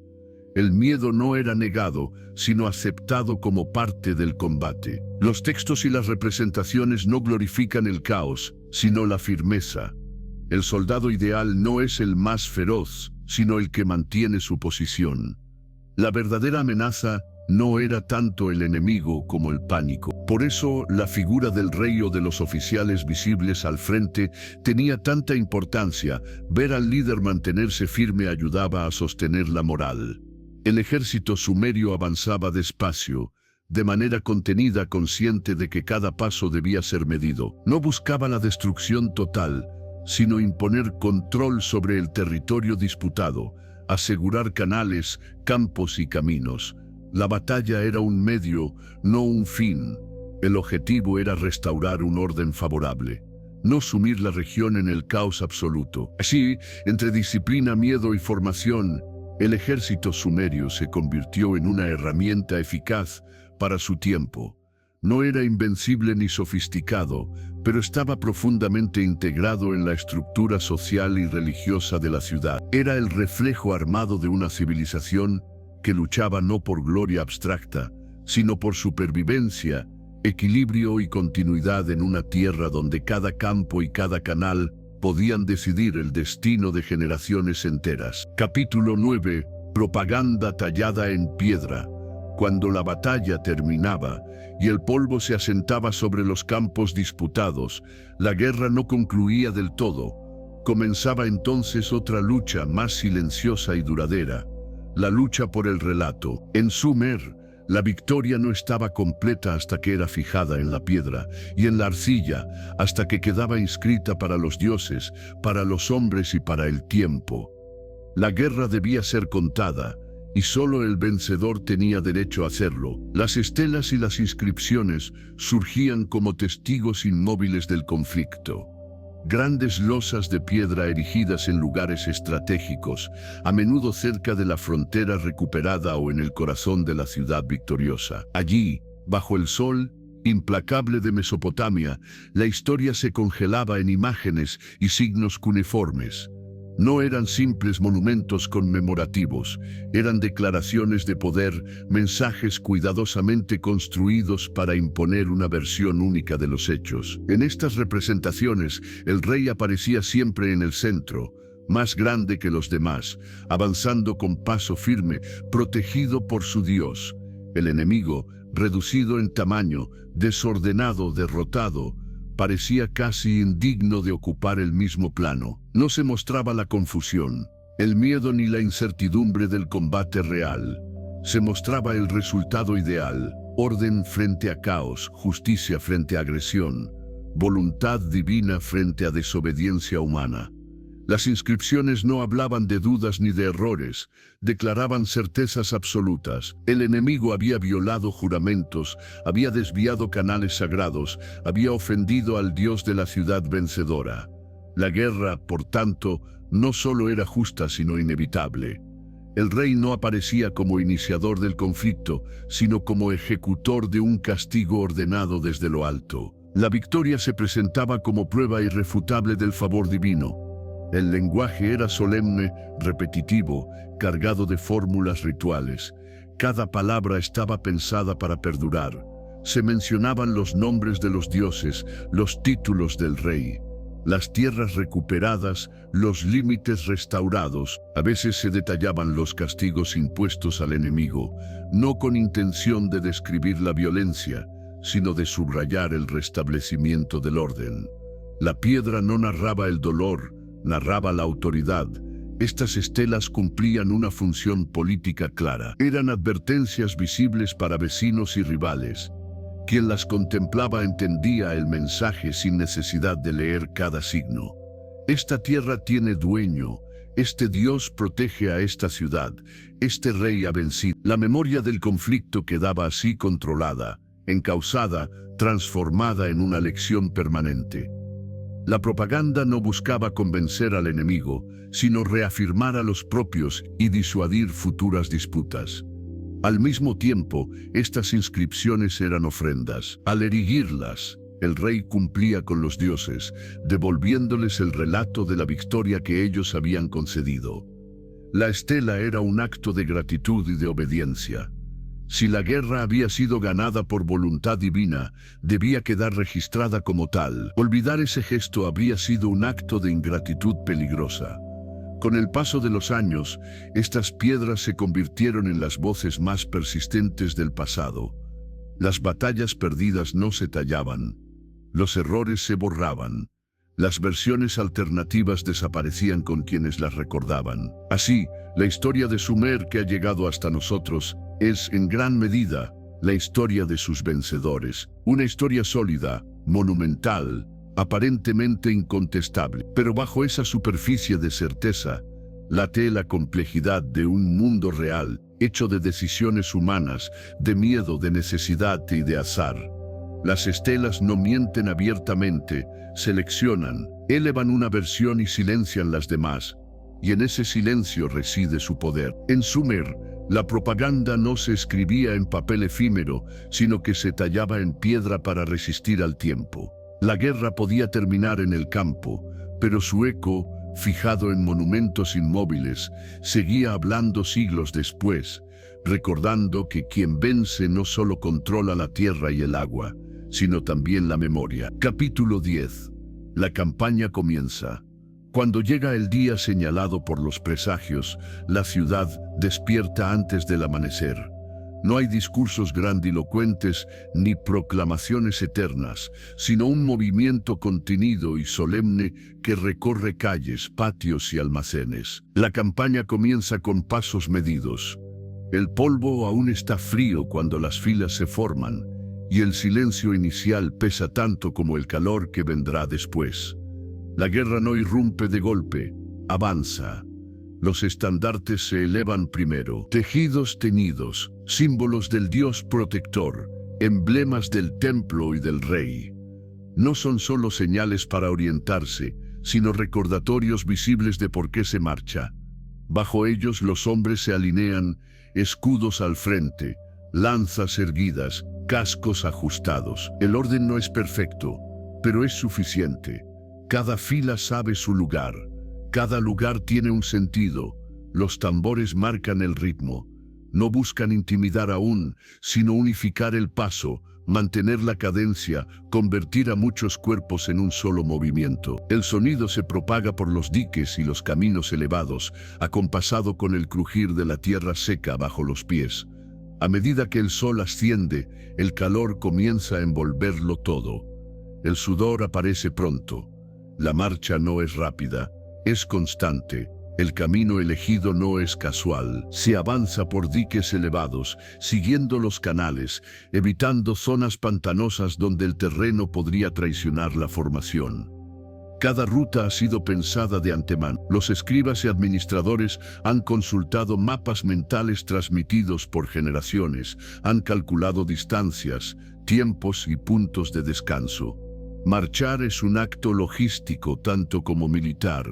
El miedo no era negado, sino aceptado como parte del combate. Los textos y las representaciones no glorifican el caos, sino la firmeza. El soldado ideal no es el más feroz, sino el que mantiene su posición. La verdadera amenaza no era tanto el enemigo como el pánico. Por eso, la figura del rey o de los oficiales visibles al frente tenía tanta importancia. Ver al líder mantenerse firme ayudaba a sostener la moral. El ejército sumerio avanzaba despacio, de manera contenida, consciente de que cada paso debía ser medido. No buscaba la destrucción total, sino imponer control sobre el territorio disputado, asegurar canales, campos y caminos. La batalla era un medio, no un fin. El objetivo era restaurar un orden favorable, no sumir la región en el caos absoluto. Así, entre disciplina, miedo y formación, el ejército sumerio se convirtió en una herramienta eficaz para su tiempo. No era invencible ni sofisticado, pero estaba profundamente integrado en la estructura social y religiosa de la ciudad. Era el reflejo armado de una civilización que luchaba no por gloria abstracta, sino por supervivencia, equilibrio y continuidad en una tierra donde cada campo y cada canal podían decidir el destino de generaciones enteras. Capítulo 9. Propaganda tallada en piedra. Cuando la batalla terminaba y el polvo se asentaba sobre los campos disputados, la guerra no concluía del todo. Comenzaba entonces otra lucha más silenciosa y duradera, la lucha por el relato. En Sumer, la victoria no estaba completa hasta que era fijada en la piedra y en la arcilla, hasta que quedaba inscrita para los dioses, para los hombres y para el tiempo. La guerra debía ser contada, y solo el vencedor tenía derecho a hacerlo. Las estelas y las inscripciones surgían como testigos inmóviles del conflicto. Grandes losas de piedra erigidas en lugares estratégicos, a menudo cerca de la frontera recuperada o en el corazón de la ciudad victoriosa. Allí, bajo el sol implacable de Mesopotamia, la historia se congelaba en imágenes y signos cuneiformes. No eran simples monumentos conmemorativos, eran declaraciones de poder, mensajes cuidadosamente construidos para imponer una versión única de los hechos. En estas representaciones, el rey aparecía siempre en el centro, más grande que los demás, avanzando con paso firme, protegido por su Dios. El enemigo, reducido en tamaño, desordenado, derrotado, parecía casi indigno de ocupar el mismo plano. No se mostraba la confusión, el miedo ni la incertidumbre del combate real. Se mostraba el resultado ideal, orden frente a caos, justicia frente a agresión, voluntad divina frente a desobediencia humana. Las inscripciones no hablaban de dudas ni de errores, declaraban certezas absolutas. El enemigo había violado juramentos, había desviado canales sagrados, había ofendido al Dios de la ciudad vencedora. La guerra, por tanto, no solo era justa sino inevitable. El rey no aparecía como iniciador del conflicto, sino como ejecutor de un castigo ordenado desde lo alto. La victoria se presentaba como prueba irrefutable del favor divino. El lenguaje era solemne, repetitivo, cargado de fórmulas rituales. Cada palabra estaba pensada para perdurar. Se mencionaban los nombres de los dioses, los títulos del rey, las tierras recuperadas, los límites restaurados. A veces se detallaban los castigos impuestos al enemigo, no con intención de describir la violencia, sino de subrayar el restablecimiento del orden. La piedra no narraba el dolor, narraba la autoridad. Estas estelas cumplían una función política clara. Eran advertencias visibles para vecinos y rivales. Quien las contemplaba entendía el mensaje sin necesidad de leer cada signo. Esta tierra tiene dueño, este Dios protege a esta ciudad, este rey ha vencido. La memoria del conflicto quedaba así controlada, encauzada, transformada en una lección permanente. La propaganda no buscaba convencer al enemigo, sino reafirmar a los propios y disuadir futuras disputas. Al mismo tiempo, estas inscripciones eran ofrendas. Al erigirlas, el rey cumplía con los dioses, devolviéndoles el relato de la victoria que ellos habían concedido. La estela era un acto de gratitud y de obediencia. Si la guerra había sido ganada por voluntad divina, debía quedar registrada como tal. Olvidar ese gesto habría sido un acto de ingratitud peligrosa. Con el paso de los años, estas piedras se convirtieron en las voces más persistentes del pasado. Las batallas perdidas no se tallaban. Los errores se borraban. Las versiones alternativas desaparecían con quienes las recordaban. Así, la historia de Sumer que ha llegado hasta nosotros es, en gran medida, la historia de sus vencedores. Una historia sólida, monumental, aparentemente incontestable. Pero bajo esa superficie de certeza, late la complejidad de un mundo real, hecho de decisiones humanas, de miedo, de necesidad y de azar. Las estelas no mienten abiertamente, seleccionan, elevan una versión y silencian las demás. Y en ese silencio reside su poder. En Sumer, la propaganda no se escribía en papel efímero, sino que se tallaba en piedra para resistir al tiempo. La guerra podía terminar en el campo, pero su eco, fijado en monumentos inmóviles, seguía hablando siglos después, recordando que quien vence no solo controla la tierra y el agua, sino también la memoria. Capítulo 10. La campaña comienza. Cuando llega el día señalado por los presagios, la ciudad despierta antes del amanecer. No hay discursos grandilocuentes ni proclamaciones eternas, sino un movimiento contenido y solemne que recorre calles, patios y almacenes. La campaña comienza con pasos medidos. El polvo aún está frío cuando las filas se forman, y el silencio inicial pesa tanto como el calor que vendrá después. La guerra no irrumpe de golpe, avanza. Los estandartes se elevan primero, tejidos teñidos, símbolos del Dios protector, emblemas del templo y del rey. No son solo señales para orientarse, sino recordatorios visibles de por qué se marcha. Bajo ellos los hombres se alinean, escudos al frente, lanzas erguidas, cascos ajustados. El orden no es perfecto, pero es suficiente. Cada fila sabe su lugar. Cada lugar tiene un sentido. Los tambores marcan el ritmo. No buscan intimidar aún, sino unificar el paso, mantener la cadencia, convertir a muchos cuerpos en un solo movimiento. El sonido se propaga por los diques y los caminos elevados, acompasado con el crujir de la tierra seca bajo los pies. A medida que el sol asciende, el calor comienza a envolverlo todo. El sudor aparece pronto. La marcha no es rápida. Es constante. El camino elegido no es casual. Se avanza por diques elevados, siguiendo los canales, evitando zonas pantanosas donde el terreno podría traicionar la formación. Cada ruta ha sido pensada de antemano. Los escribas y administradores han consultado mapas mentales transmitidos por generaciones, han calculado distancias, tiempos y puntos de descanso. Marchar es un acto logístico tanto como militar.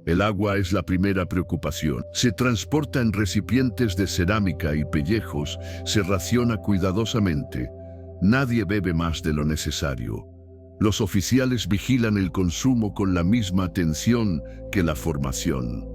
El agua es la primera preocupación. Se transporta en recipientes de cerámica y pellejos, se raciona cuidadosamente. Nadie bebe más de lo necesario. Los oficiales vigilan el consumo con la misma atención que la formación.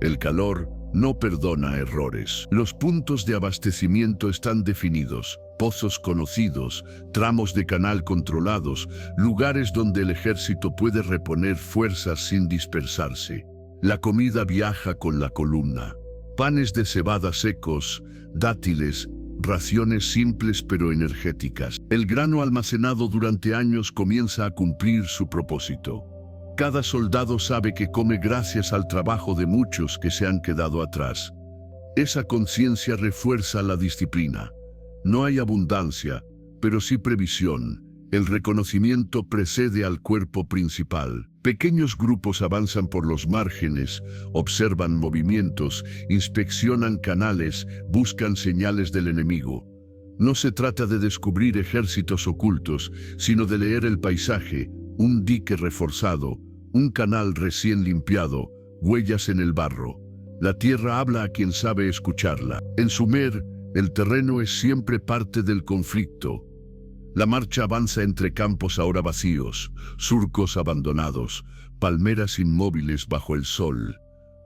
El calor no perdona errores. Los puntos de abastecimiento están definidos, pozos conocidos, tramos de canal controlados, lugares donde el ejército puede reponer fuerzas sin dispersarse. La comida viaja con la columna. Panes de cebada secos, dátiles, raciones simples pero energéticas. El grano almacenado durante años comienza a cumplir su propósito. Cada soldado sabe que come gracias al trabajo de muchos que se han quedado atrás. Esa conciencia refuerza la disciplina. No hay abundancia, pero sí previsión. El reconocimiento precede al cuerpo principal. Pequeños grupos avanzan por los márgenes, observan movimientos, inspeccionan canales, buscan señales del enemigo. No se trata de descubrir ejércitos ocultos, sino de leer el paisaje, un dique reforzado, un canal recién limpiado, huellas en el barro. La tierra habla a quien sabe escucharla. En Sumer, el terreno es siempre parte del conflicto. La marcha avanza entre campos ahora vacíos, surcos abandonados, palmeras inmóviles bajo el sol.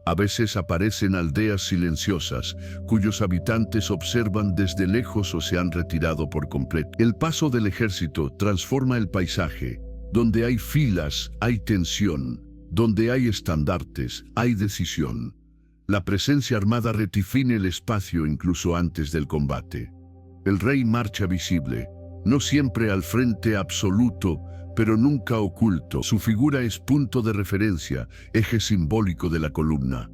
A veces aparecen aldeas silenciosas, cuyos habitantes observan desde lejos o se han retirado por completo. El paso del ejército transforma el paisaje. Donde hay filas, hay tensión. Donde hay estandartes, hay decisión. La presencia armada redefine el espacio incluso antes del combate. El rey marcha visible. No siempre al frente absoluto, pero nunca oculto. Su figura es punto de referencia, eje simbólico de la columna.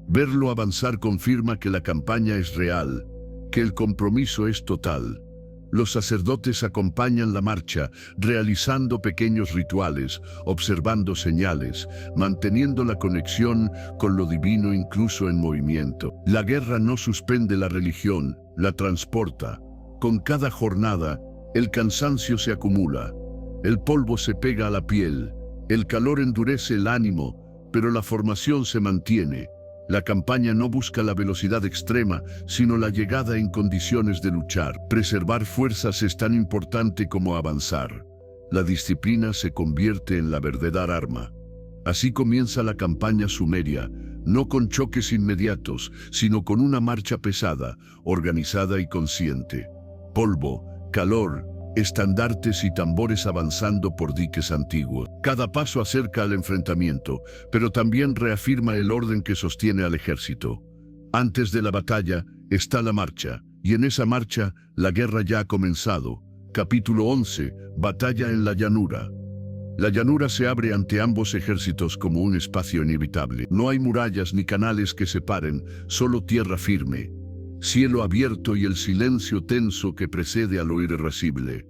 Verlo avanzar confirma que la campaña es real, que el compromiso es total. Los sacerdotes acompañan la marcha, realizando pequeños rituales, observando señales, manteniendo la conexión con lo divino incluso en movimiento. La guerra no suspende la religión, la transporta. Con cada jornada, el cansancio se acumula, el polvo se pega a la piel, el calor endurece el ánimo, pero la formación se mantiene. La campaña no busca la velocidad extrema, sino la llegada en condiciones de luchar. Preservar fuerzas es tan importante como avanzar. La disciplina se convierte en la verdadera arma. Así comienza la campaña sumeria, no con choques inmediatos, sino con una marcha pesada, organizada y consciente. Polvo, calor, estandartes y tambores avanzando por diques antiguos. Cada paso acerca al enfrentamiento, pero también reafirma el orden que sostiene al ejército. Antes de la batalla está la marcha, y en esa marcha la guerra ya ha comenzado. Capítulo 11. Batalla en la llanura. La llanura se abre ante ambos ejércitos como un espacio inevitable. No hay murallas ni canales que separen, solo tierra firme. Cielo abierto y el silencio tenso que precede a lo irreversible.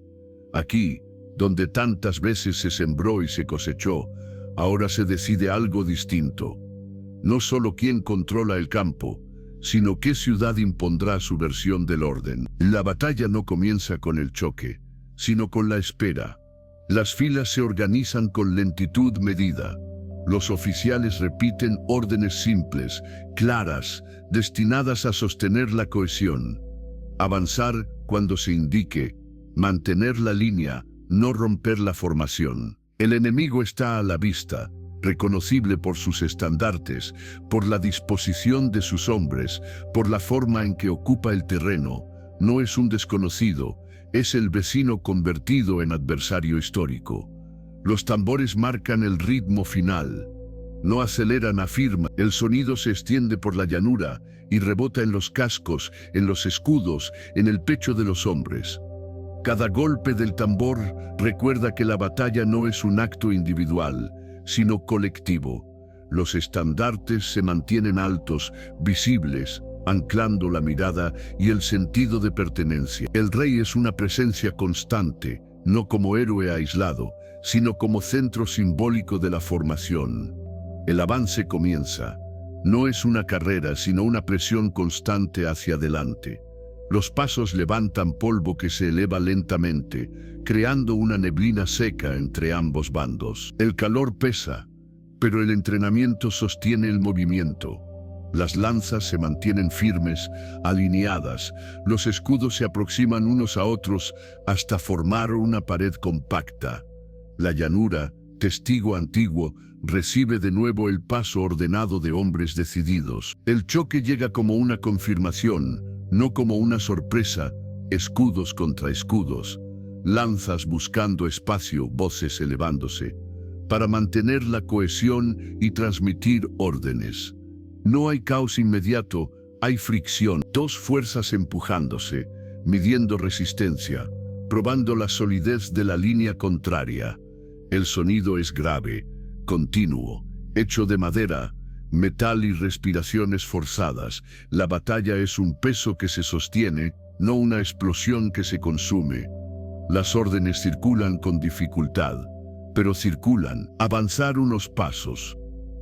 Aquí, donde tantas veces se sembró y se cosechó, ahora se decide algo distinto. No solo quién controla el campo, sino qué ciudad impondrá su versión del orden. La batalla no comienza con el choque, sino con la espera. Las filas se organizan con lentitud medida. Los oficiales repiten órdenes simples, claras, destinadas a sostener la cohesión. Avanzar cuando se indique, mantener la línea, no romper la formación. El enemigo está a la vista, reconocible por sus estandartes, por la disposición de sus hombres, por la forma en que ocupa el terreno. No es un desconocido, es el vecino convertido en adversario histórico. Los tambores marcan el ritmo final. No aceleran, afirma. El sonido se extiende por la llanura y rebota en los cascos, en los escudos, en el pecho de los hombres. Cada golpe del tambor recuerda que la batalla no es un acto individual, sino colectivo. Los estandartes se mantienen altos, visibles, anclando la mirada y el sentido de pertenencia. El rey es una presencia constante, no como héroe aislado, sino como centro simbólico de la formación. El avance comienza. No es una carrera, sino una presión constante hacia adelante. Los pasos levantan polvo que se eleva lentamente, creando una neblina seca entre ambos bandos. El calor pesa, pero el entrenamiento sostiene el movimiento. Las lanzas se mantienen firmes, alineadas, los escudos se aproximan unos a otros hasta formar una pared compacta. La llanura, testigo antiguo, recibe de nuevo el paso ordenado de hombres decididos. El choque llega como una confirmación, no como una sorpresa, escudos contra escudos, lanzas buscando espacio, voces elevándose, para mantener la cohesión y transmitir órdenes. No hay caos inmediato, hay fricción, dos fuerzas empujándose, midiendo resistencia, probando la solidez de la línea contraria. El sonido es grave, continuo, hecho de madera, metal y respiraciones forzadas. La batalla es un peso que se sostiene, no una explosión que se consume. Las órdenes circulan con dificultad, pero circulan. Avanzar unos pasos,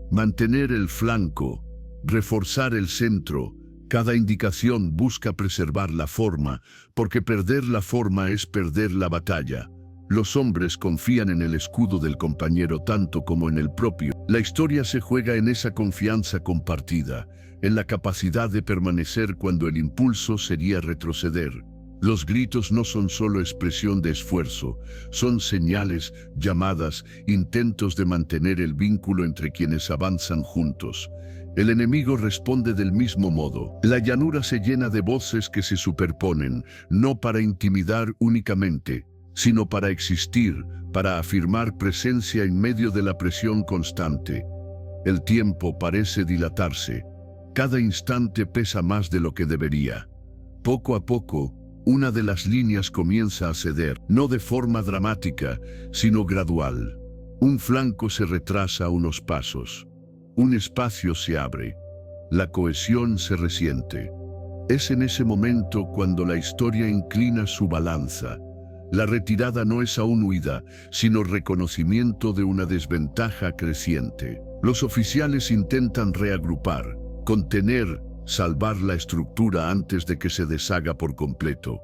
mantener el flanco, reforzar el centro. Cada indicación busca preservar la forma, porque perder la forma es perder la batalla. Los hombres confían en el escudo del compañero tanto como en el propio. La historia se juega en esa confianza compartida, en la capacidad de permanecer cuando el impulso sería retroceder. Los gritos no son solo expresión de esfuerzo, son señales, llamadas, intentos de mantener el vínculo entre quienes avanzan juntos. El enemigo responde del mismo modo. La llanura se llena de voces que se superponen, no para intimidar únicamente, sino para existir, para afirmar presencia en medio de la presión constante. El tiempo parece dilatarse. Cada instante pesa más de lo que debería. Poco a poco, una de las líneas comienza a ceder, no de forma dramática, sino gradual. Un flanco se retrasa unos pasos. Un espacio se abre. La cohesión se resiente. Es en ese momento cuando la historia inclina su balanza. La retirada no es aún huida, sino reconocimiento de una desventaja creciente. Los oficiales intentan reagrupar, contener, salvar la estructura antes de que se deshaga por completo.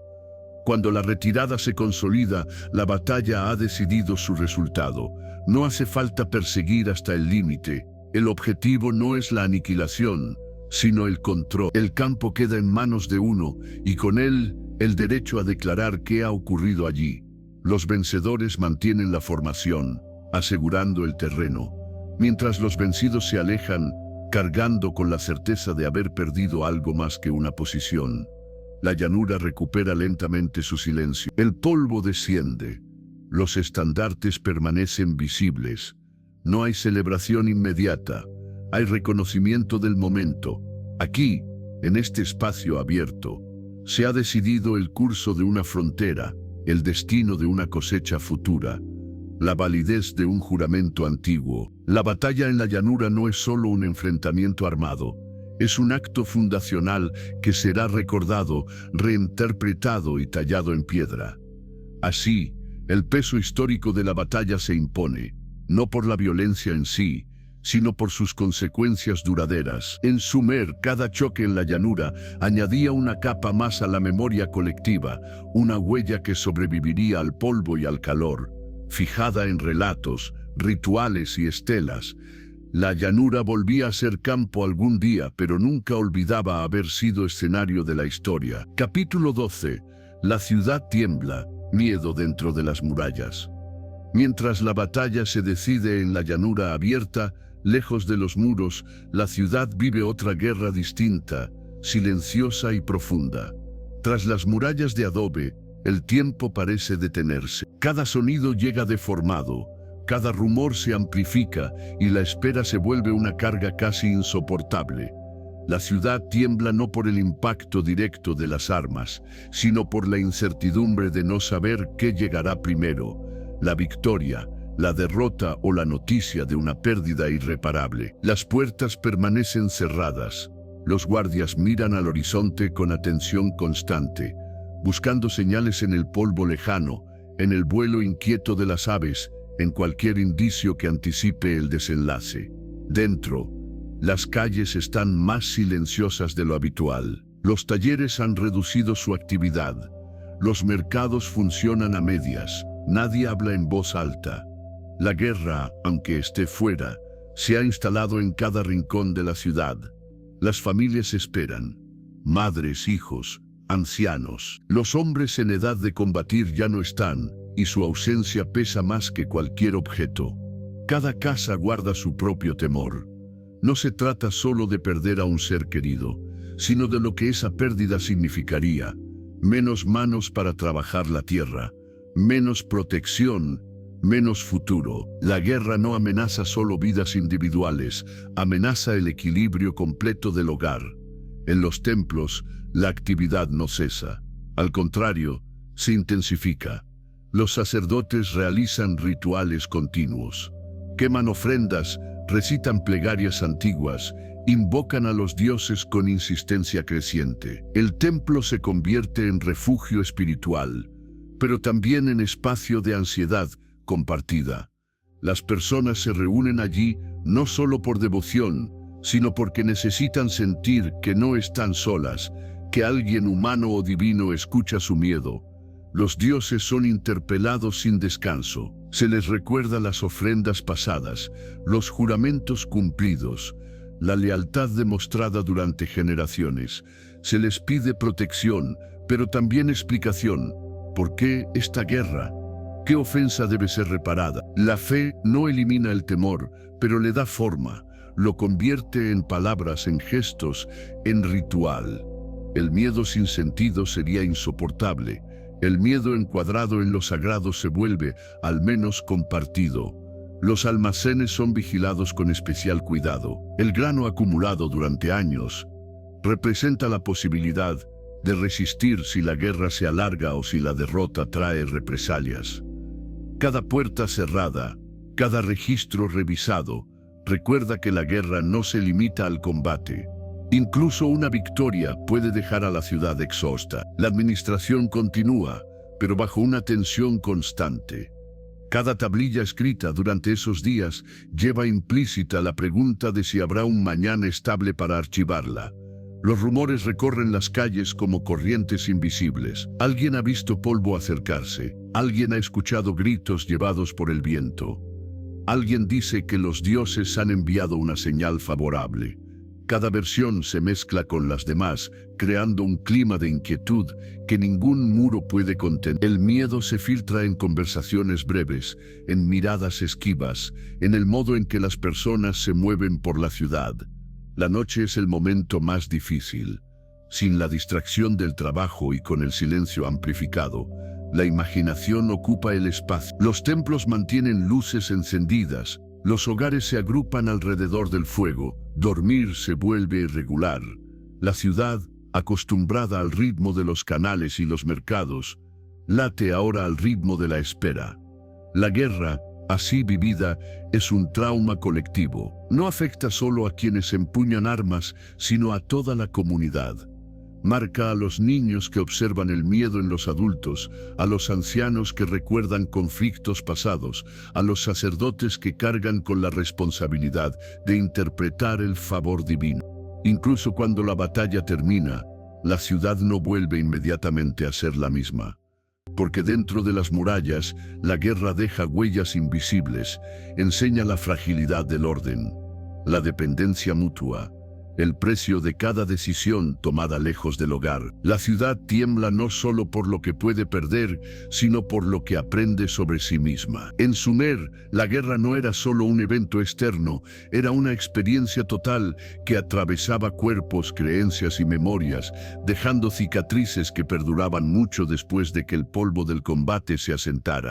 Cuando la retirada se consolida, la batalla ha decidido su resultado. No hace falta perseguir hasta el límite. El objetivo no es la aniquilación, sino el control. El campo queda en manos de uno, y con él, el derecho a declarar qué ha ocurrido allí. Los vencedores mantienen la formación, asegurando el terreno, mientras los vencidos se alejan, cargando con la certeza de haber perdido algo más que una posición. La llanura recupera lentamente su silencio. El polvo desciende. Los estandartes permanecen visibles. No hay celebración inmediata. Hay reconocimiento del momento. Aquí, en este espacio abierto, se ha decidido el curso de una frontera, el destino de una cosecha futura, la validez de un juramento antiguo. La batalla en la llanura no es solo un enfrentamiento armado, es un acto fundacional que será recordado, reinterpretado y tallado en piedra. Así, el peso histórico de la batalla se impone, no por la violencia en sí, sino por sus consecuencias duraderas. En Sumer, cada choque en la llanura añadía una capa más a la memoria colectiva, una huella que sobreviviría al polvo y al calor, fijada en relatos, rituales y estelas. La llanura volvía a ser campo algún día, pero nunca olvidaba haber sido escenario de la historia. Capítulo 12. La ciudad tiembla, miedo dentro de las murallas. Mientras la batalla se decide en la llanura abierta, lejos de los muros, la ciudad vive otra guerra distinta, silenciosa y profunda. Tras las murallas de adobe, el tiempo parece detenerse. Cada sonido llega deformado, cada rumor se amplifica y la espera se vuelve una carga casi insoportable. La ciudad tiembla no por el impacto directo de las armas, sino por la incertidumbre de no saber qué llegará primero, la victoria, la derrota o la noticia de una pérdida irreparable. Las puertas permanecen cerradas. Los guardias miran al horizonte con atención constante, buscando señales en el polvo lejano, en el vuelo inquieto de las aves, en cualquier indicio que anticipe el desenlace. Dentro, las calles están más silenciosas de lo habitual. Los talleres han reducido su actividad. Los mercados funcionan a medias. Nadie habla en voz alta. La guerra, aunque esté fuera, se ha instalado en cada rincón de la ciudad. Las familias esperan. Madres, hijos, ancianos. Los hombres en edad de combatir ya no están, y su ausencia pesa más que cualquier objeto. Cada casa guarda su propio temor. No se trata solo de perder a un ser querido, sino de lo que esa pérdida significaría. Menos manos para trabajar la tierra, menos protección, menos futuro. La guerra no amenaza solo vidas individuales, amenaza el equilibrio completo del hogar. En los templos, la actividad no cesa. Al contrario, se intensifica. Los sacerdotes realizan rituales continuos. Queman ofrendas, recitan plegarias antiguas, invocan a los dioses con insistencia creciente. El templo se convierte en refugio espiritual, pero también en espacio de ansiedad compartida. Las personas se reúnen allí no solo por devoción, sino porque necesitan sentir que no están solas, que alguien humano o divino escucha su miedo. Los dioses son interpelados sin descanso. Se les recuerda las ofrendas pasadas, los juramentos cumplidos, la lealtad demostrada durante generaciones. Se les pide protección, pero también explicación. ¿Por qué esta guerra? ¿Qué ofensa debe ser reparada? La fe no elimina el temor, pero le da forma, lo convierte en palabras, en gestos, en ritual. El miedo sin sentido sería insoportable. El miedo encuadrado en lo sagrado se vuelve, al menos, compartido. Los almacenes son vigilados con especial cuidado. El grano acumulado durante años representa la posibilidad de resistir si la guerra se alarga o si la derrota trae represalias. Cada puerta cerrada, cada registro revisado, recuerda que la guerra no se limita al combate. Incluso una victoria puede dejar a la ciudad exhausta. La administración continúa, pero bajo una tensión constante. Cada tablilla escrita durante esos días lleva implícita la pregunta de si habrá un mañana estable para archivarla. Los rumores recorren las calles como corrientes invisibles. Alguien ha visto polvo acercarse. Alguien ha escuchado gritos llevados por el viento. Alguien dice que los dioses han enviado una señal favorable. Cada versión se mezcla con las demás, creando un clima de inquietud que ningún muro puede contener. El miedo se filtra en conversaciones breves, en miradas esquivas, en el modo en que las personas se mueven por la ciudad. La noche es el momento más difícil. Sin la distracción del trabajo y con el silencio amplificado, la imaginación ocupa el espacio. Los templos mantienen luces encendidas, los hogares se agrupan alrededor del fuego, dormir se vuelve irregular. La ciudad, acostumbrada al ritmo de los canales y los mercados, late ahora al ritmo de la espera. La guerra, así vivida, es un trauma colectivo. No afecta solo a quienes empuñan armas, sino a toda la comunidad. Marca a los niños que observan el miedo en los adultos, a los ancianos que recuerdan conflictos pasados, a los sacerdotes que cargan con la responsabilidad de interpretar el favor divino. Incluso cuando la batalla termina, la ciudad no vuelve inmediatamente a ser la misma. Porque dentro de las murallas, la guerra deja huellas invisibles, enseña la fragilidad del orden, la dependencia mutua, el precio de cada decisión tomada lejos del hogar. La ciudad tiembla no solo por lo que puede perder, sino por lo que aprende sobre sí misma. En Sumer, la guerra no era solo un evento externo, era una experiencia total que atravesaba cuerpos, creencias y memorias, dejando cicatrices que perduraban mucho después de que el polvo del combate se asentara.